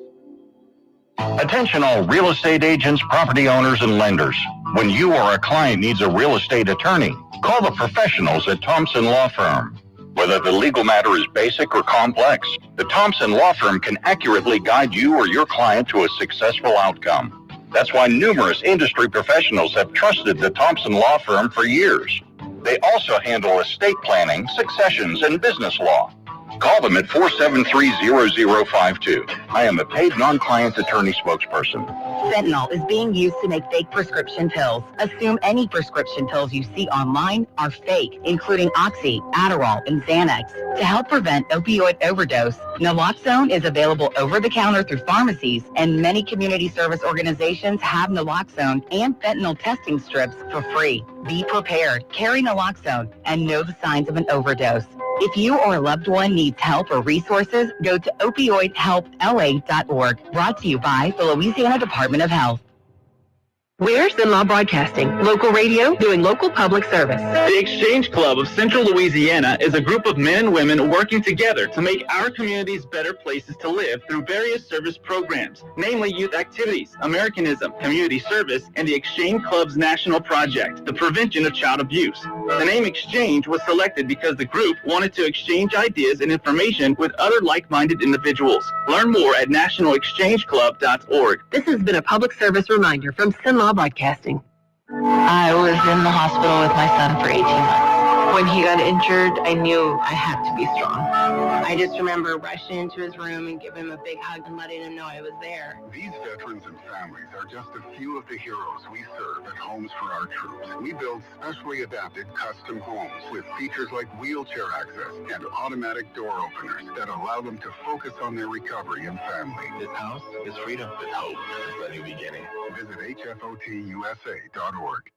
Attention all real estate agents, property owners, and lenders. When you or a client needs a real estate attorney, call the professionals at Thompson Law Firm. Whether the legal matter is basic or complex, the Thompson Law Firm can accurately guide you or your client to a successful outcome. That's why numerous industry professionals have trusted the Thompson Law Firm for years. They also handle estate planning, successions, and business law. Call them at 473-0052. I am a paid non-client attorney spokesperson. Fentanyl is being used to make fake prescription pills. Assume any prescription pills you see online are fake, including Oxy, Adderall, and Xanax. To help prevent opioid overdose, naloxone is available over the counter through pharmacies, and many community service organizations have naloxone and fentanyl testing strips for free. Be prepared, carry naloxone, and know the signs of an overdose. If you or a loved one needs help or resources, go to opioidhelpla.org. Brought to you by the Louisiana Department of Health. We're Sinlaw Broadcasting, local radio doing local public service. The Exchange Club of Central Louisiana is a group of men and women working together to make our communities better places to live through various service programs, namely youth activities, Americanism, community service, and the Exchange Club's national project, the prevention of child abuse. The name Exchange was selected because the group wanted to exchange ideas and information with other like-minded individuals. Learn more at nationalexchangeclub.org. This has been a public service reminder from Sinlaw Broadcasting. I was in the hospital with my son for 18 months. When he got injured, I knew I had to be strong. I just remember rushing into his room and giving him a big hug and letting him know I was there. These veterans and families are just a few of the heroes we serve at Homes for Our Troops. We build specially adapted custom homes with features like wheelchair access and automatic door openers that allow them to focus on their recovery and family. This house is freedom. This hope is a new beginning. Visit hfotusa.org.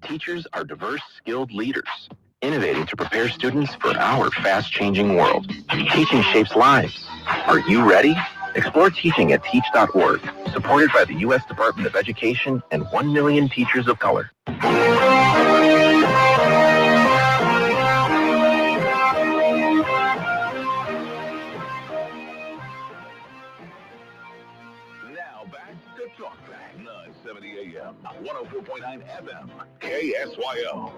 Teachers are diverse, skilled leaders, innovating to prepare students for our fast-changing world. Teaching shapes lives. Are you ready? Explore teaching at teach.org, supported by the U.S. Department of Education and 1 million teachers of color. Now back to Talkback, 970 AM, 104.9 FM, KSYO.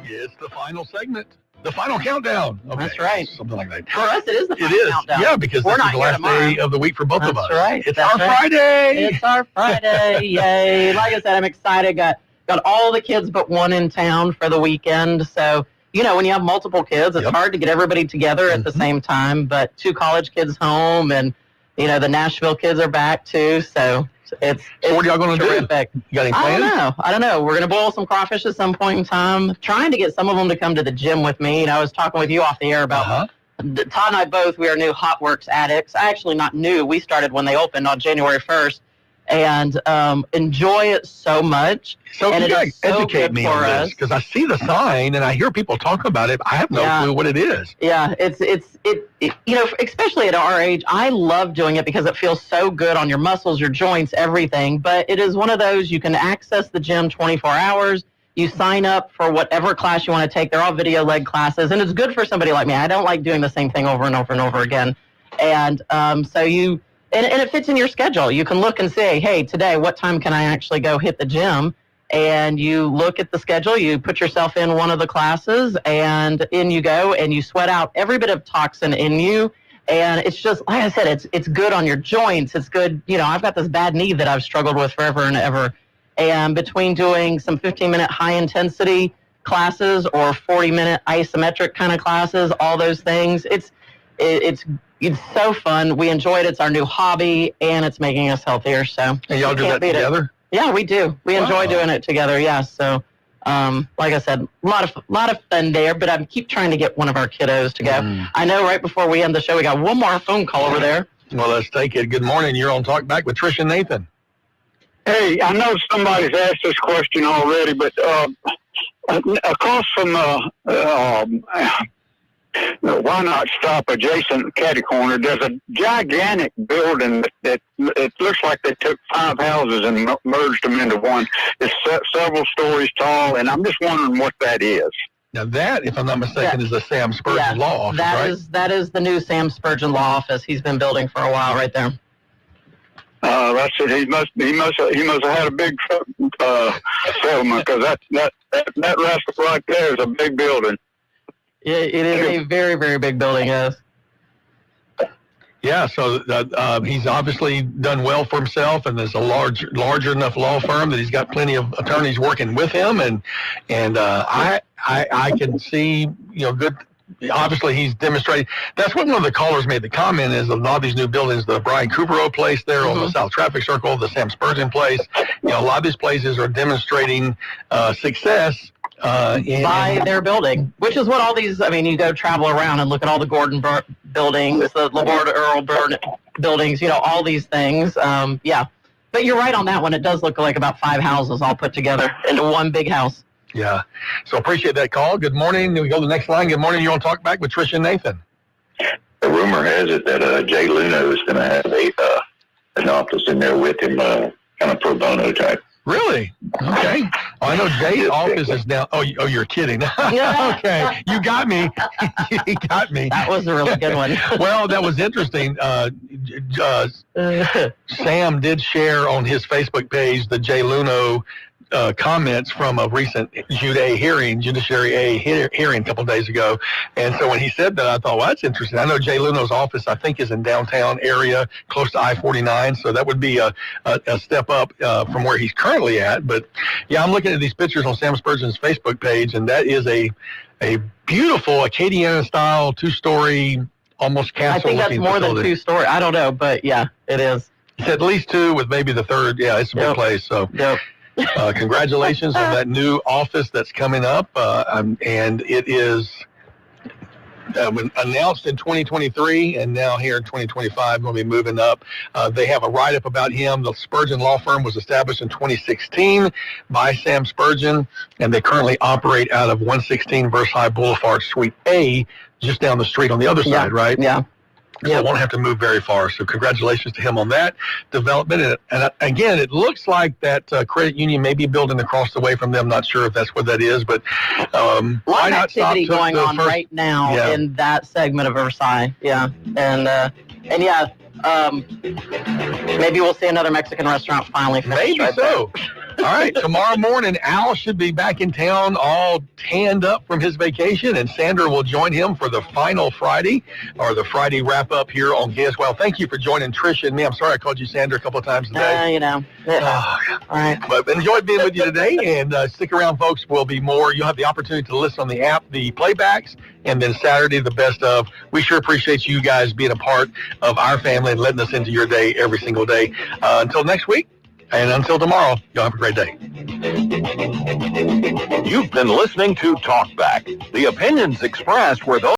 It's the final segment. The final countdown. Okay. That's right. Something like that. For us, it is the It final is. countdown. Yeah, because We're this is not the here last tomorrow. day of the week for both of us. That's right. It's That's our right. Friday. It's our Friday. Yay. Like I said, I'm excited. Got all the kids but one in town for the weekend. So when you have multiple kids, it's hard to get everybody together at the same time. But 2 college kids home, and the Nashville kids are back too. So it's So what are y'all going to do? You got any plans? I don't know. We're going to boil some crawfish at some point in time. Trying to get some of them to come to the gym with me. I was talking with you off the air about Todd and I both. We are new HotWorks addicts. Actually, not new. We started when they opened on January 1st. And enjoy it so much. So and you got to so educate me on this, because I see the sign and I hear people talk about it. I have no clue what it is. Yeah, it's especially at our age, I love doing it because it feels so good on your muscles, your joints, everything. But it is one of those, you can access the gym 24 hours. You sign up for whatever class you want to take. They're all video leg classes, and it's good for somebody like me. I don't like doing the same thing over and over and over again. And so you... And it fits in your schedule. You can look and say, hey, today, what time can I actually go hit the gym? And you look at the schedule, you put yourself in one of the classes, and in you go, and you sweat out every bit of toxin in you. And it's just, like I said, it's good on your joints. It's good. I've got this bad knee that I've struggled with forever and ever. And between doing some 15-minute high-intensity classes or 40-minute isometric kind of classes, all those things, it's so fun. We enjoy it. It's our new hobby, and it's making us healthier. So, and y'all do that together? Yeah, we do. We enjoy doing it together. Yeah. So, like I said, a lot of fun there. But I keep trying to get one of our kiddos to go. I know. Right before we end the show, we got one more phone call over there. Well, let's take it. Good morning. You're on Talkback with Trish and Nathan. Hey, I know somebody's asked this question already, but across from why not stop adjacent catty corner? There's a gigantic building that it looks like they took 5 houses and merged them into one. It's several stories tall, and I'm just wondering what that is. Now that, if I'm not mistaken, is the Sam Spurgeon Law Office, right? That is the new Sam Spurgeon Law Office. He's been building for a while right there. That's it. He must have had a big settlement, because that restaurant right there is a big building. It is a very, very big building, yes. Yeah, so he's obviously done well for himself, and there's a larger enough law firm that he's got plenty of attorneys working with him, and I can see good. Obviously, he's demonstrated. That's what one of the callers made the comment is a lot of these new buildings, the Brian Coopereau place there on the South Traffic Circle, the Sam Spurgeon place. A lot of these places are demonstrating success. By their building, which is what all these, you go travel around and look at all the Gordon buildings, the Laborde Earl buildings, all these things. Yeah. But you're right on that one. It does look like about 5 houses all put together into one big house. Yeah. So appreciate that call. Good morning. We go to the next line. Good morning. You're on Talkback with Trish and Nathan. The rumor has it that Jay Luno is going to have an office in there with him, kind of pro bono type. Really? Okay. I know Jay's office is down. Oh, you're kidding. Okay. You got me. You got me. That was a really good one. Well, that was interesting. Sam did share on his Facebook page the Jay Luno comments from a recent Judiciary A hearing a couple of days ago. And so when he said that, I thought, well, that's interesting. I know Jay Luno's office, I think, is in downtown area, close to I-49. So that would be a step up from where he's currently at. But, yeah, I'm looking at these pictures on Sam Spurgeon's Facebook page, and that is a beautiful Acadiana-style 2-story, almost castle-looking I think that's more facility. than 2-story. I don't know, but, yeah, it is. It's at least 2 with maybe the third. Yeah, it's a big place. So. Yep. Congratulations on that new office that's coming up, and it is announced in 2023, and now here in 2025 going to be moving up. They have a write-up about him. The Spurgeon Law Firm was established in 2016 by Sam Spurgeon, and they currently operate out of 116 Versailles Boulevard, Suite A, just down the street on the other side, right? Yeah. So I won't have to move very far. So congratulations to him on that development. And again, it looks like that credit union may be building across the way from them. Not sure if that's what that is, but a lot of activity going on right now in that segment of Versailles. Yeah, and yeah, maybe we'll see another Mexican restaurant finally. Maybe so. All right, tomorrow morning, Al should be back in town all tanned up from his vacation, and Sandra will join him for the final Friday, or the Friday wrap-up here on Guess Well. Thank you for joining Trish and me. I'm sorry I called you Sandra a couple of times today. All right. But enjoyed being with you today, and stick around, folks. Will be more. You'll have the opportunity to listen on the app, the playbacks, and then Saturday, the best of. We sure appreciate you guys being a part of our family and letting us into your day every single day. Until next week, and until tomorrow, y'all have a great day. You've been listening to Talkback. The opinions expressed were those